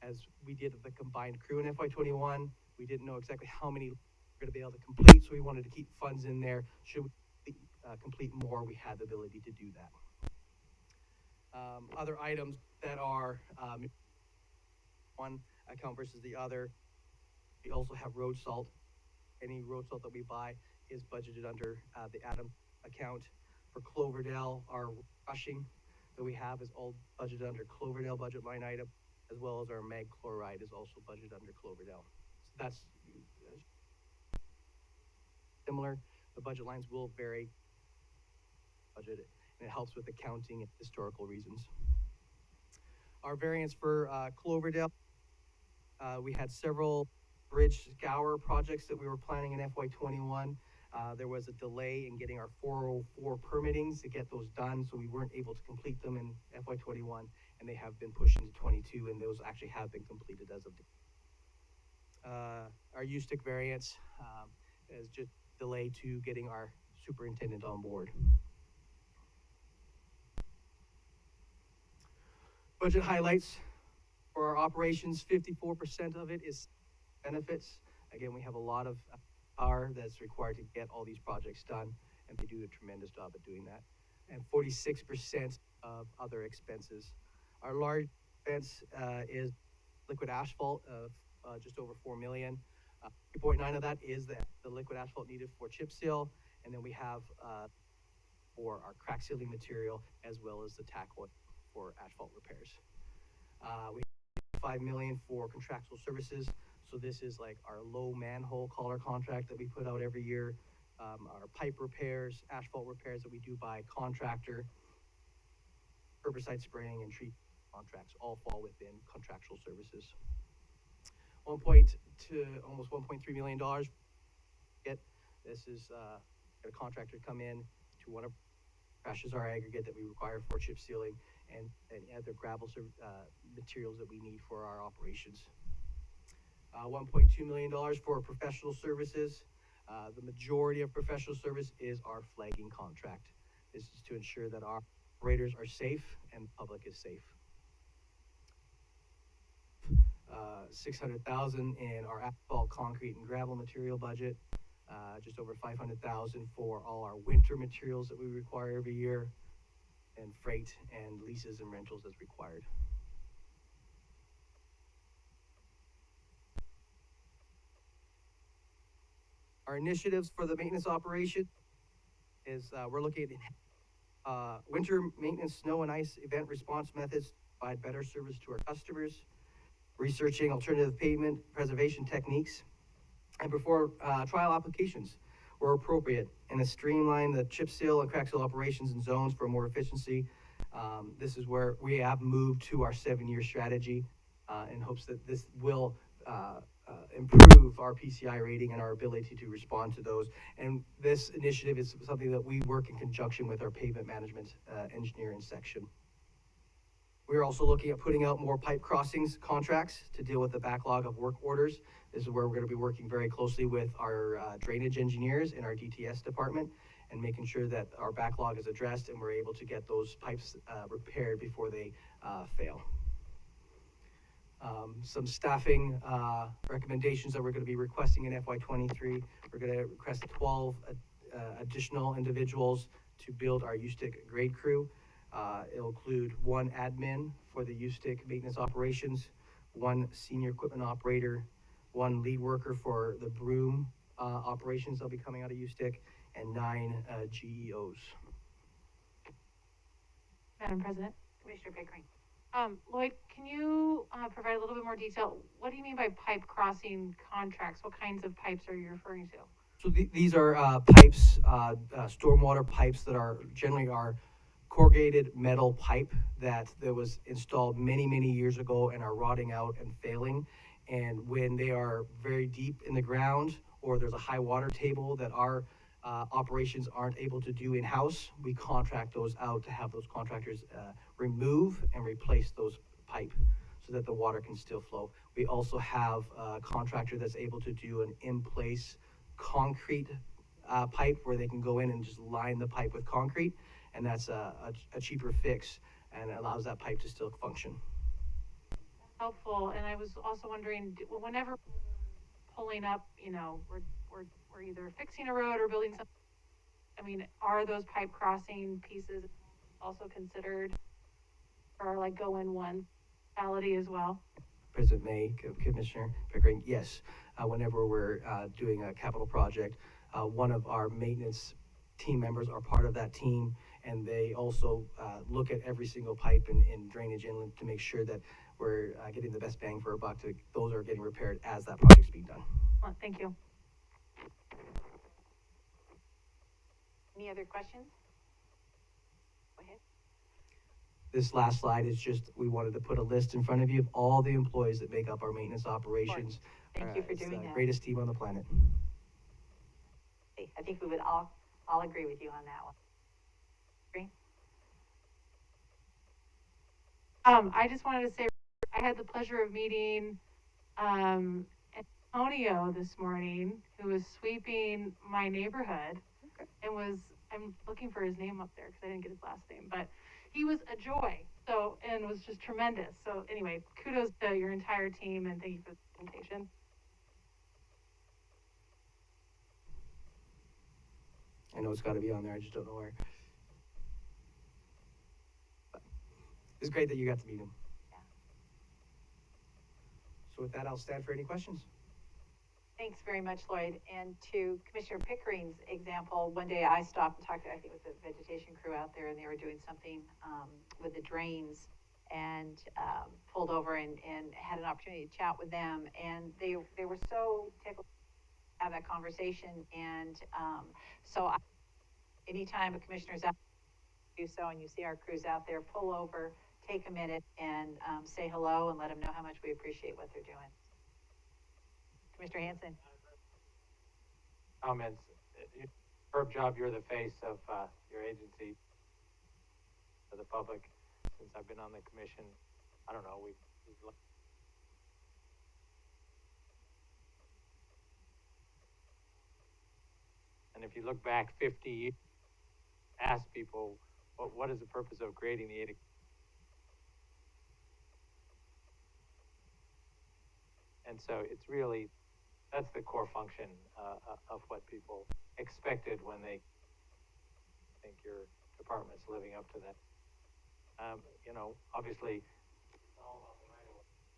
as we did the combined crew in FY21. We didn't know exactly how many we're going to be able to complete, so we wanted to keep funds in there. Should we complete more, we had the ability to do that. Other items that are one account versus the other, we also have road salt. Any road salt that we buy is budgeted under the Adams account. For Cloverdale, our crushing that we have is all budgeted under Cloverdale budget line item, as well as our mag chloride is also budgeted under Cloverdale. So that's similar. The budget lines will vary, and it helps with accounting and historical reasons. Our variance for Cloverdale, we had several bridge scour projects that we were planning in FY21. There was a delay in getting our 404 permittings to get those done, so we weren't able to complete them in FY21, and they have been pushed into 22, and those actually have been completed as of our USTIC variance is just delay to getting our superintendent on board. Budget highlights for our operations, 54% of it is benefits. Again, we have a lot of power that's required to get all these projects done, and they do a tremendous job at doing that. And 46% of other expenses. Our large expense is liquid asphalt of just over 4 million. 3.9 of that is the liquid asphalt needed for chip seal, and then we have for our crack sealing material as well as the tack oil for asphalt repairs. We have 5 million for contractual services. So this is like our low manhole collar contract that we put out every year, our pipe repairs, asphalt repairs that we do by contractor, herbicide spraying and tree contracts all fall within contractual services. Almost $1.3 million. This is a contractor come in to one of crashes our aggregate that we require for chip sealing and other gravel materials that we need for our operations. $1.2 million for professional services. The majority of professional service is our flagging contract. This is to ensure that our operators are safe and the public is safe. $600,000 in our asphalt, concrete, and gravel material budget. Just over $500,000 for all our winter materials that we require every year, and freight and leases and rentals as required. Our initiatives for the maintenance operation is we're looking at winter maintenance, snow and ice event response methods to provide better service to our customers, researching alternative pavement preservation techniques, and before trial applications where appropriate, and to streamline the chip seal and crack seal operations and zones for more efficiency. This is where we have moved to our 7-year strategy in hopes that this will improve our PCI rating and our ability to respond to those. And this initiative is something that we work in conjunction with our pavement management engineering section. We're also looking at putting out more pipe crossings contracts to deal with the backlog of work orders. This is where we're going to be working very closely with our drainage engineers in our DTS department and making sure that our backlog is addressed and we're able to get those pipes repaired before they fail. Some staffing recommendations that we're going to be requesting in FY23. We're going to request 12 additional individuals to build our USTIC grade crew. It'll include 1 admin for the USTIC maintenance operations, 1 senior equipment operator, 1 lead worker for the broom operations that'll be coming out of USTIC, and 9 GEOs. Madam President. Commissioner Pickering. Lloyd, can you provide a little bit more detail? What do you mean by pipe crossing contracts? What kinds of pipes are you referring to? So these are pipes, stormwater pipes that are generally our corrugated metal pipe that was installed many years ago and are rotting out and failing. And when they are very deep in the ground or there's a high water table that our operations aren't able to do in-house, we contract those out to have those contractors remove and replace those pipe so that the water can still flow. We also have a contractor that's able to do an in-place concrete pipe where they can go in and just line the pipe with concrete, and that's a cheaper fix and it allows that pipe to still function. Helpful. And I was also wondering, whenever pulling up, you know, we're either fixing a road or building something, I mean, are those pipe crossing pieces also considered or like go in one quality as well? President May, Commissioner Pickering, yes. Whenever we're doing a capital project, one of our maintenance team members are part of that team, and they also look at every single pipe and drainage inlet to make sure that we're getting the best bang for our buck. Those are getting repaired as that project's being done. Well, thank you. Any other questions? Go ahead. This last slide is just, we wanted to put a list in front of you of all the employees that make up our maintenance operations. Thank you for It's doing the that. greatest team on the planet. I think we would all agree with you on that one. Agree? I just wanted to say I had the pleasure of meeting Antonio this morning, who was sweeping my neighborhood. and I'm looking for his name up there because I didn't get his last name, but he was a joy. So, and was just tremendous. So anyway, kudos to your entire team and thank you for the presentation. I know it's gotta be on there, I just don't know where. But it's great that you got to meet him. Yeah. So with that, I'll stand for any questions. Thanks very much, Lloyd. And to Commissioner Pickering's example, one day I stopped and talked to, I think it was the vegetation crew out there, and they were doing something with the drains, and pulled over and had an opportunity to chat with them. And they were so tickled to have that conversation. And so anytime a commissioner's out, do so, and you see our crews out there, pull over, take a minute, and say hello and let them know how much we appreciate what they're doing. Commissioner Hanson. Comments. Superb job. You're the face of your agency to the public. Since I've been on the commission, I don't know, we've and if you look back 50 years, ask people, what is the purpose of creating the ADA? And so it's really, that's the core function of what people expected when they think your department's living up to that. You know, obviously,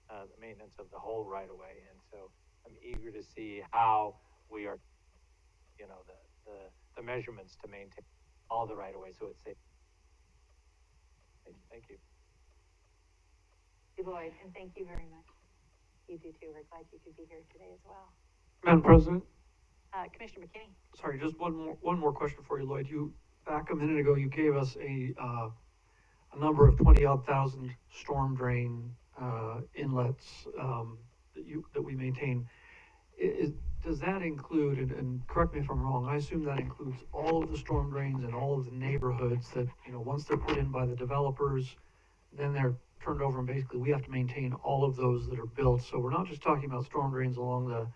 the maintenance of the whole right-of-way, and so I'm eager to see how we are, you know, the measurements to maintain all the right-of-way so it's safe. Thank you. Lloyd, and thank you very much. You do too. We're glad you could be here today as well. Madam President, Commissioner McKinney. sorry, just one more question for you, Lloyd. You, back a minute ago, you gave us a number of 20-odd thousand storm drain inlets that we maintain. Does that include, and correct me if I'm wrong, I assume that includes all of the storm drains in all of the neighborhoods that, you know, once they're put in by the developers, then they're turned over, and basically we have to maintain all of those that are built. So we're not just talking about storm drains along the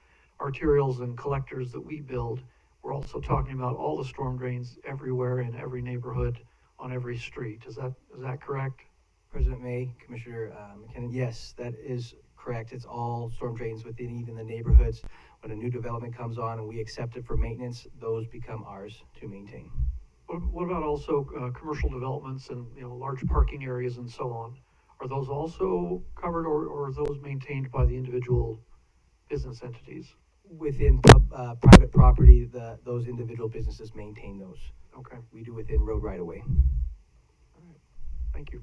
arterials and collectors that we build. We're also talking about all the storm drains everywhere in every neighborhood on every street. Is that correct? President May, Commissioner McKinnon, yes, that is correct. It's all storm drains within even the neighborhoods. When a new development comes on and we accept it for maintenance, those become ours to maintain. What about also commercial developments and, you know, large parking areas and so on? Are those also covered, or are those maintained by the individual business entities? Within private property, those individual businesses maintain those. Okay. We do within road right-of-way. All right. Thank you.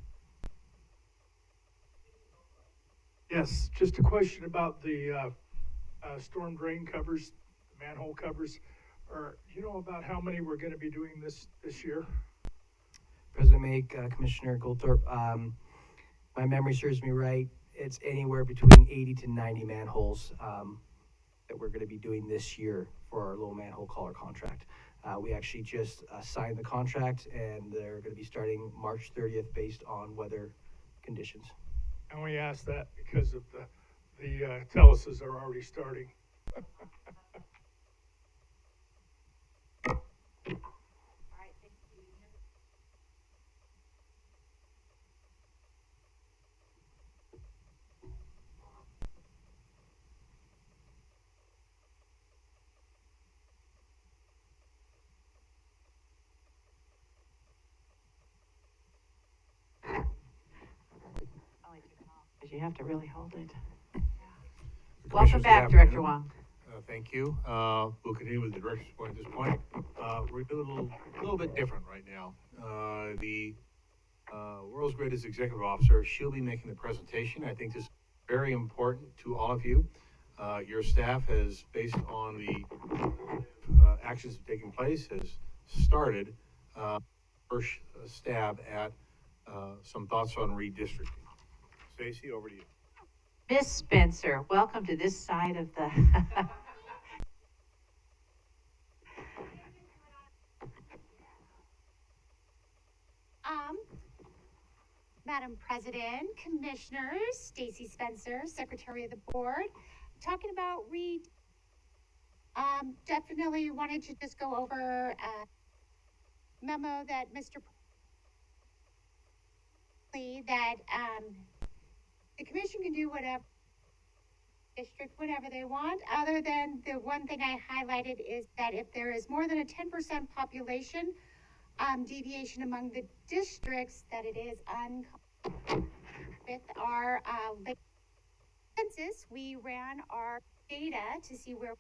Yes, just a question about the storm drain covers, manhole covers. You know about how many we're going to be doing this year? President May, Commissioner Goldthorpe, my memory serves me right. It's anywhere between 80 to 90 manholes that we're going to be doing this year for our low manhole collar contract. We actually just signed the contract, and they're going to be starting March 30th based on weather conditions. And we asked that because of the teleses are already starting. Because you have to really hold it. Commissioners, Welcome back, good Director afternoon. Wong. Thank you. We'll continue with the director's report at this point. We're doing a little bit different right now. The world's greatest executive officer, she'll be making the presentation. I think this is very important to all of you. Your staff has, based on the actions that have taken place, has started first stab at some thoughts on redistricting. Stacey, over to you. Miss Spencer, welcome to this side of the Madam President, Commissioners, Stacey Spencer, Secretary of the Board, talking about definitely wanted to just go over memo that that, the commission can do whatever, district, whatever they want, other than the one thing I highlighted is that if there is more than a 10% population, deviation among the districts, that it is with our, census, we ran our data to see where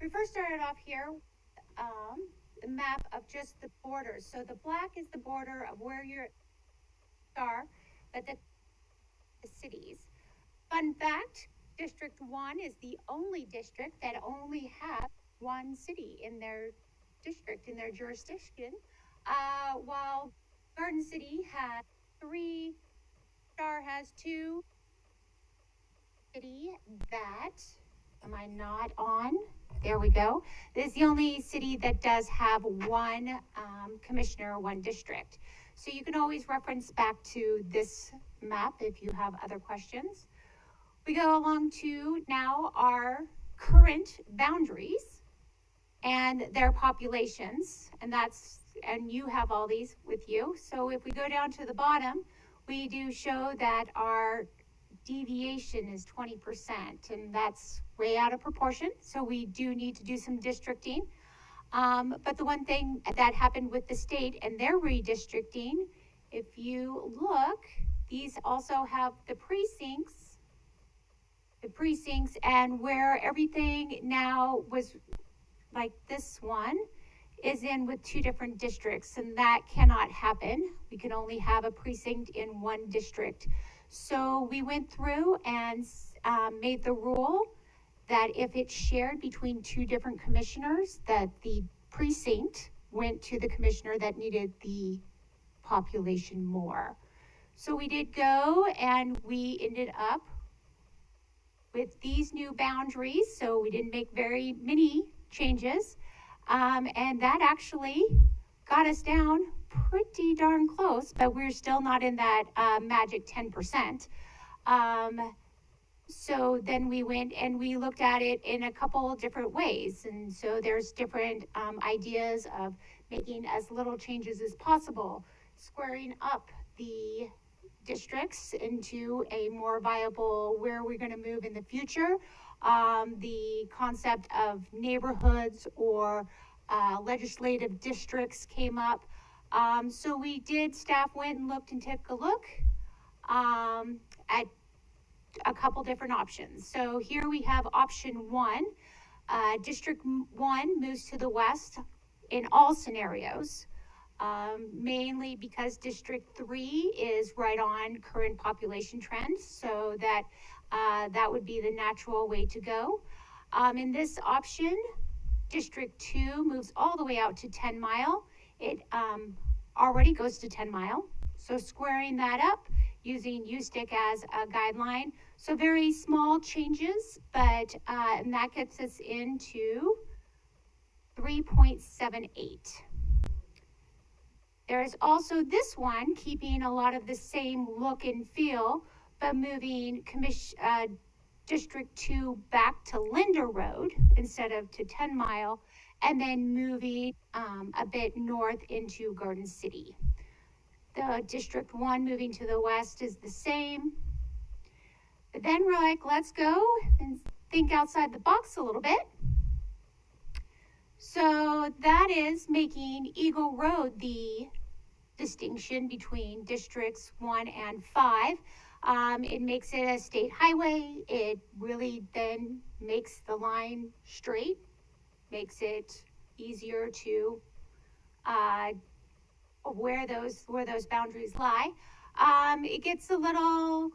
we first started off here, the map of just the borders. So the black is the border of where you are, but the cities. Fun fact, District 1 is the only district that only has one city in their district, in their jurisdiction, while Garden City has 3, Star has 2, city that, am I not on? There we go. This is the only city that does have one commissioner, one district. So you can always reference back to this map if you have other questions. We go along to now our current boundaries and their populations, and you have all these with you. So if we go down to the bottom, we do show that our deviation is 20%, and that's way out of proportion. So we do need to do some districting. But the one thing that happened with the state and their redistricting, if you look, these also have the precincts, and where everything now was like this one is in with 2 different districts, and that cannot happen. We can only have a precinct in one district. So we went through and made the rule that if it's shared between 2 different commissioners, that the precinct went to the commissioner that needed the population more. So we did go and we ended up with these new boundaries. So we didn't make very many changes. And that actually got us down pretty darn close, but we're still not in that magic 10%. So then we went and we looked at it in a couple different ways. And so there's different ideas of making as little changes as possible, squaring up the districts into a more viable where we're going to move in the future. The concept of neighborhoods or legislative districts came up. So staff went and looked and took a look at a couple different options. So here we have option 1. District 1 moves to the west in all scenarios, mainly because District 3 is right on current population trends, so that would be the natural way to go. In this option, District 2 moves all the way out to 10 Mile. It already goes to 10 Mile, so squaring that up using USTIC as a guideline. So very small changes, but and that gets us into 3.78. There is also this one, keeping a lot of the same look and feel, but moving District 2 back to Linder Road instead of to 10 Mile, and then moving a bit north into Garden City. The District 1 moving to the west is the same. But then we're like, let's go and think outside the box a little bit. So that is making Eagle Road the distinction between Districts 1 and 5. It makes it a state highway. It really then makes the line straight, makes it easier to where those boundaries lie. It gets a little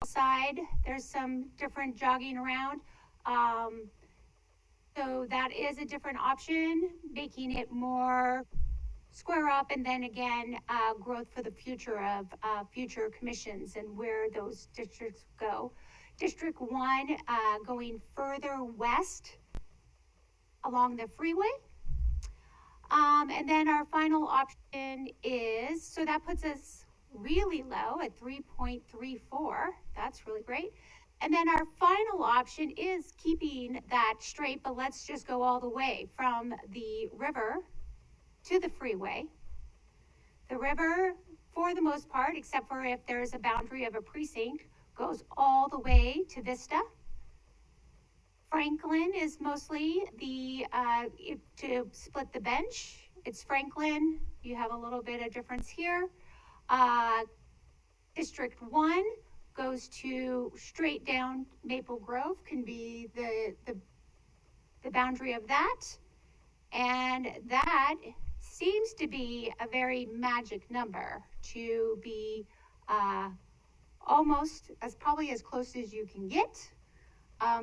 side. There's some different jogging around. So that is a different option, making it more square up, and then again, growth for the future of future commissions and where those districts go. District 1 going further west along the freeway. And then our final option is, so that puts us really low at 3.34. That's really great. And then our final option is keeping that straight, but let's just go all the way from the river to the freeway. The river, for the most part, except for if there's a boundary of a precinct, goes all the way to Vista. Franklin is mostly to split the bench. It's Franklin. You have a little bit of difference here. District 1 goes to straight down Maple Grove, can be the boundary of that. And that seems to be a very magic number to be almost probably as close as you can get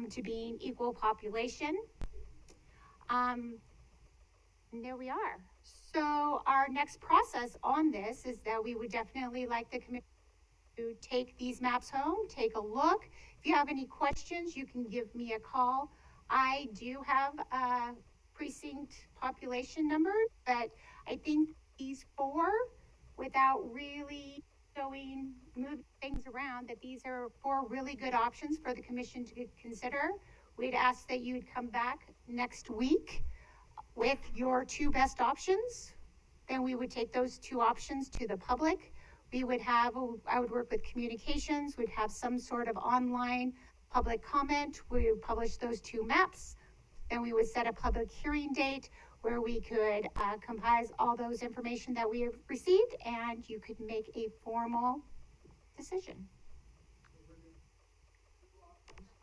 to being equal population. And there we are. So our next process on this is that we would definitely like the commission to take these maps home, take a look. If you have any questions, you can give me a call. I do have a precinct population number, but I think these 4, without really moving things around, that these are 4 really good options for the commission to consider. We'd ask that you'd come back next week with your 2 best options. Then we would take those 2 options to the public. We would have, I would work with communications, we'd have some sort of online public comment. We would publish those 2 maps. Then we would set a public hearing date where we could compile all those information that we have received, and you could make a formal decision.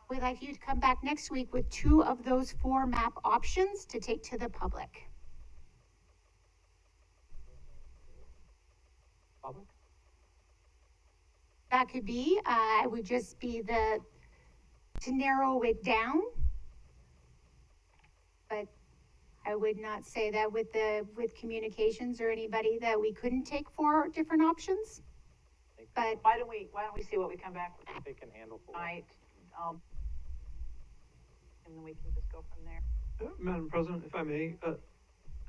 We'd like you to come back next week with 2 of those 4 map options to take to the public. Public? That could be, it would just be to narrow it down. But I would not say that with communications or anybody that we couldn't take 4 different options. But Why don't we see what we come back with They can handle for tonight, and then we can just go from there. Madam President, if I may,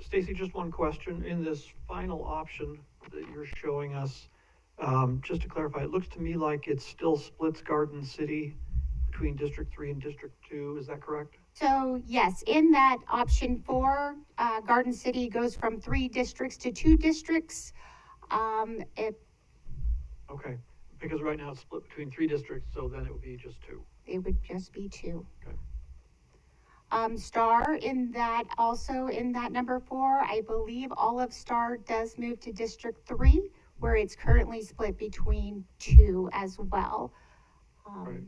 Stacy, just one question. In this final option that you're showing us, just to clarify, it looks to me like it still splits Garden City between District 3 and District 2. Is that correct? so yes, in that option 4, Garden City goes from 3 districts to 2 districts. Okay, because right now it's split between 3 districts, so then it would be just 2. It would just be 2. Okay. Star in that number 4, I believe all of Star does move to District 3, where it's currently split between 2 as well. Right.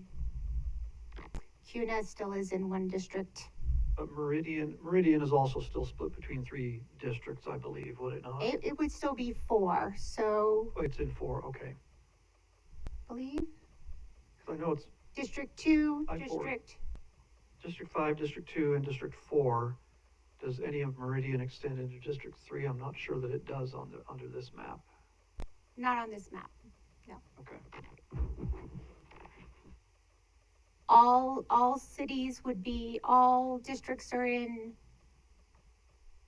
CUNA still is in 1 district. But Meridian is also still split between 3 districts, I believe, would it not? It would still be 4, so Oh, it's in 4, okay. I believe 'Cause I know it's District 2, I-4. District 5, District 2, and District 4. Does any of Meridian extend into District 3? I'm not sure that it does under this map. not on this map. Okay. All cities would be, all districts are in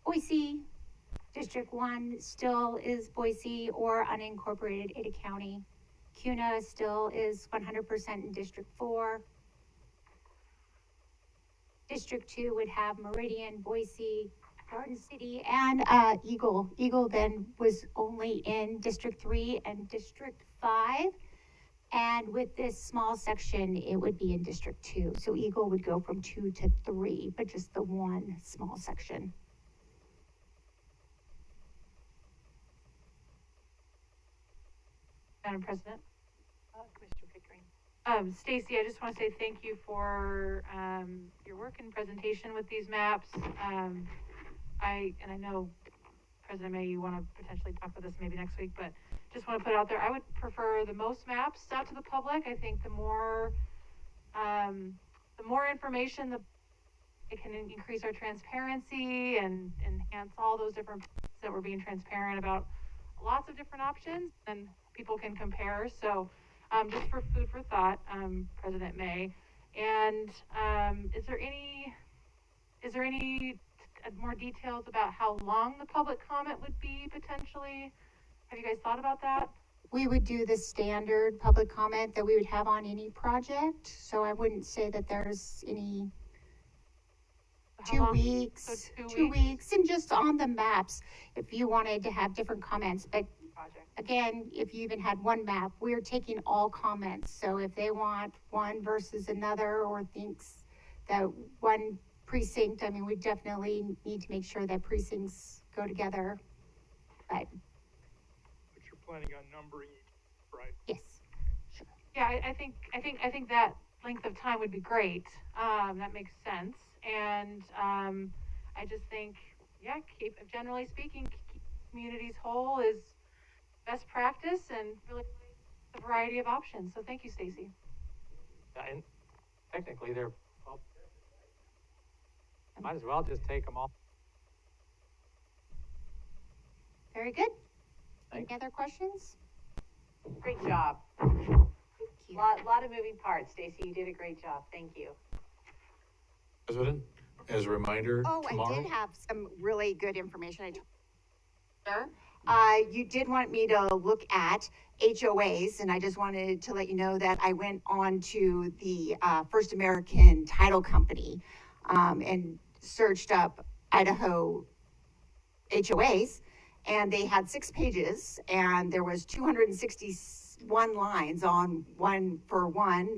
Boise. District 1 still is Boise or unincorporated Ada County. CUNA still is 100% in District 4. District 2 would have Meridian, Boise, Garden City, and Eagle. Eagle then was only in District 3 and District 5. And with this small section, it would be in District 2. So Eagle would go from 2 to 3, but just the 1 small section. Madam President, Commissioner Pickering. Stacy, I just want to say thank you for your work and presentation with these maps. I know President May, you want to potentially talk about this maybe next week, but just want to put it out there. I would prefer the most maps out to the public. I think the more information, it can increase our transparency and enhance all those different that we're being transparent about lots of different options, and people can compare. So just for food for thought, President May. And is there any more details about how long the public comment would be potentially? Have you guys thought about that? We would do the standard public comment that we would have on any project. So I wouldn't say that there's any How 2 long? weeks, So 2 weeks, and just on the maps, if you wanted to have different comments. But Project. again, if you even had one map, we're taking all comments. So if they want one versus another, or thinks that one precinct, I mean, we definitely need to make sure that precincts go together. But But you're planning on numbering, right? yes, sure. Yeah, I think that length of time would be great. That makes sense. And, I just think, yeah, generally speaking, keep communities whole is best practice and really a variety of options. So thank you, Stacy. Yeah, and technically, they're, well, might as well just take them all. Very good. Thank Any other questions? Great job. Thank you. Lot of moving parts. Stacy, you did a great job. Thank you. President, as a reminder, Oh, tomorrow. I did have some really good information. You did want me to look at HOAs, and I just wanted to let you know that I went on to the First American Title Company and searched up Idaho HOAs, and they had 6 pages, and there was 261 lines on one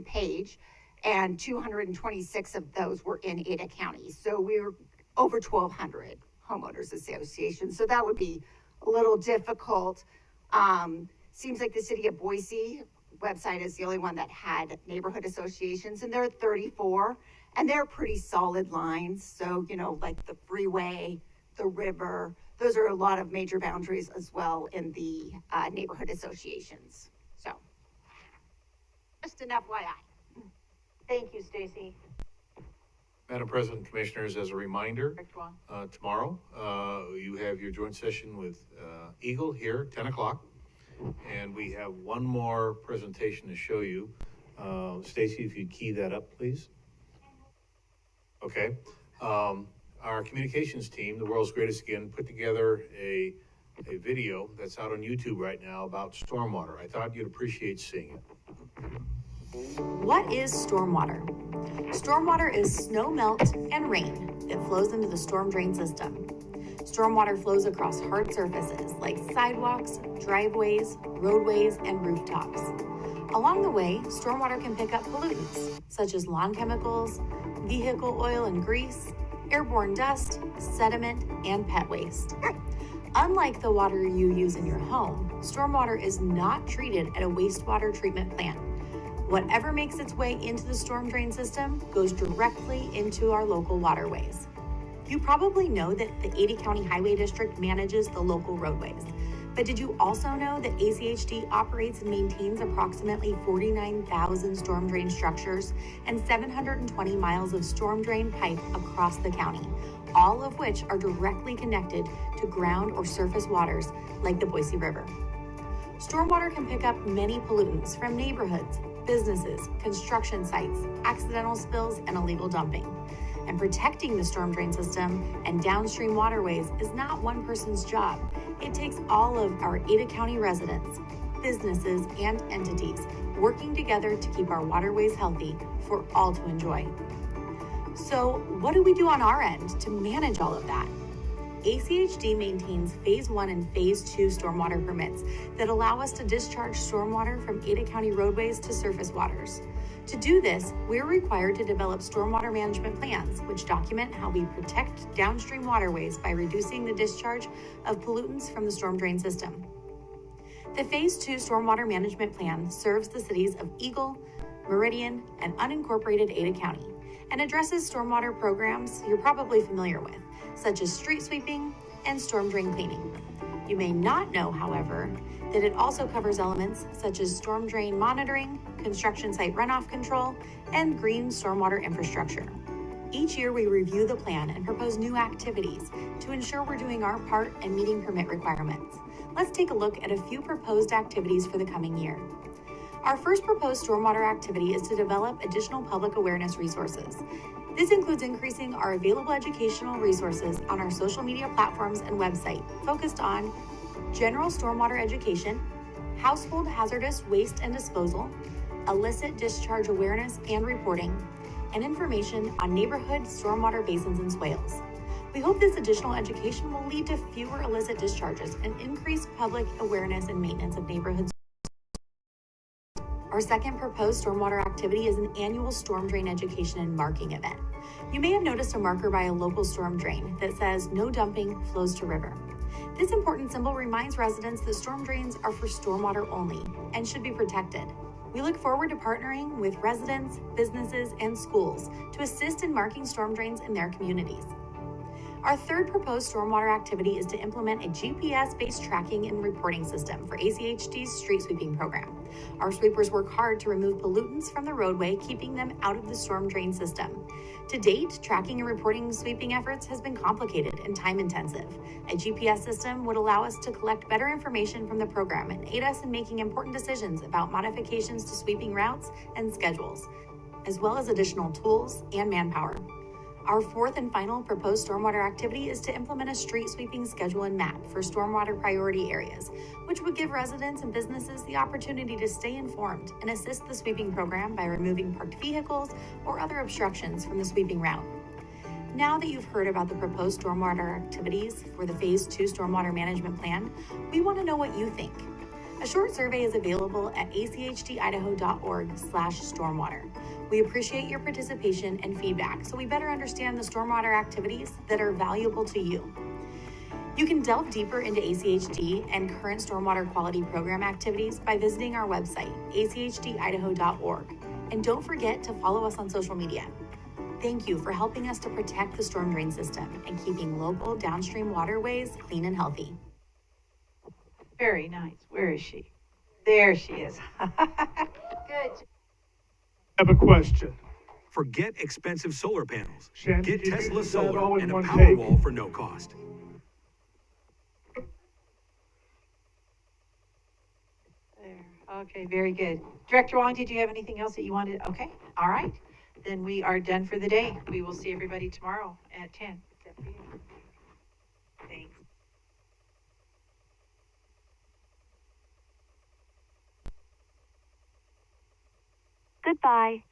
page, and 226 of those were in Ada County. So we were over 1,200 homeowners associations. So that would be a little difficult. Seems like the city of Boise website is the only one that had neighborhood associations, and there are 34, and they're pretty solid lines. So, you know, like the freeway, the river, those are a lot of major boundaries as well in the neighborhood associations. So, just an FYI. Thank you, Stacy. Madam President, Commissioners, as a reminder, Correct one. tomorrow, you have your joint session with Eagle here, 10 o'clock. And we have one more presentation to show you. Stacy, if you'd key that up, please. Okay. Our communications team, the world's greatest again, put together a video that's out on YouTube right now about stormwater. I thought you'd appreciate seeing it. What is stormwater? Stormwater is snow melt and rain that flows into the storm drain system. Stormwater flows across hard surfaces like sidewalks, driveways, roadways, and rooftops. Along the way, stormwater can pick up pollutants such as lawn chemicals, vehicle oil and grease, airborne dust, sediment, and pet waste. Unlike the water you use in your home, stormwater is not treated at a wastewater treatment plant. Whatever makes its way into the storm drain system goes directly into our local waterways. You probably know that the Ada County Highway District manages the local roadways. But did you also know that ACHD operates and maintains approximately 49,000 storm drain structures and 720 miles of storm drain pipe across the county, all of which are directly connected to ground or surface waters like the Boise River? Stormwater can pick up many pollutants from neighborhoods, businesses, construction sites, accidental spills, and illegal dumping. And protecting the storm drain system and downstream waterways is not one person's job. It takes all of our Ada County residents, businesses, and entities working together to keep our waterways healthy for all to enjoy. So what do we do on our end to manage all of that? ACHD maintains Phase 1 and Phase 2 stormwater permits that allow us to discharge stormwater from Ada County roadways to surface waters. To do this, we're required to develop stormwater management plans, which document how we protect downstream waterways by reducing the discharge of pollutants from the storm drain system. The Phase 2 Stormwater Management Plan serves the cities of Eagle, Meridian, and unincorporated Ada County, and addresses stormwater programs you're probably familiar with, such as street sweeping and storm drain cleaning. You may not know, however, that it also covers elements such as storm drain monitoring, construction site runoff control, and green stormwater infrastructure. Each year we review the plan and propose new activities to ensure we're doing our part and meeting permit requirements. Let's take a look at a few proposed activities for the coming year. Our first proposed stormwater activity is to develop additional public awareness resources. This includes increasing our available educational resources on our social media platforms and website, focused on general stormwater education, household hazardous waste and disposal, illicit discharge awareness and reporting, and information on neighborhood stormwater basins and swales. We hope this additional education will lead to fewer illicit discharges and increase public awareness and maintenance of neighborhoods. Our second proposed stormwater activity is an annual storm drain education and marking event. You may have noticed a marker by a local storm drain that says "No dumping, flows to river." This important symbol reminds residents that storm drains are for stormwater only and should be protected. We look forward to partnering with residents, businesses, and schools to assist in marking storm drains in their communities. Our third proposed stormwater activity is to implement a GPS-based tracking and reporting system for ACHD's street sweeping program. Our sweepers work hard to remove pollutants from the roadway, keeping them out of the storm drain system. To date, tracking and reporting sweeping efforts has been complicated and time-intensive. A GPS system would allow us to collect better information from the program and aid us in making important decisions about modifications to sweeping routes and schedules, as well as additional tools and manpower. Our fourth and final proposed stormwater activity is to implement a street sweeping schedule and map for stormwater priority areas, which would give residents and businesses the opportunity to stay informed and assist the sweeping program by removing parked vehicles or other obstructions from the sweeping route. Now that you've heard about the proposed stormwater activities for the Phase 2 Stormwater Management Plan, we want to know what you think. A short survey is available at achdIdaho.org/stormwater. We appreciate your participation and feedback so we better understand the stormwater activities that are valuable to you. You can delve deeper into ACHD and current stormwater quality program activities by visiting our website, achdIdaho.org. And don't forget to follow us on social media. Thank you for helping us to protect the storm drain system and keeping local downstream waterways clean and healthy. Very nice. Where is she? There she is. Good. I have a question. Forget expensive solar panels. Shannon, Get do you Tesla think that all Solar in and a one power take? wall for no cost. There. Okay, very good. Director Wong, did you have anything else that you wanted? Okay, all right. Then we are done for the day. We will see everybody tomorrow at 10. Except for you. Thanks. Goodbye.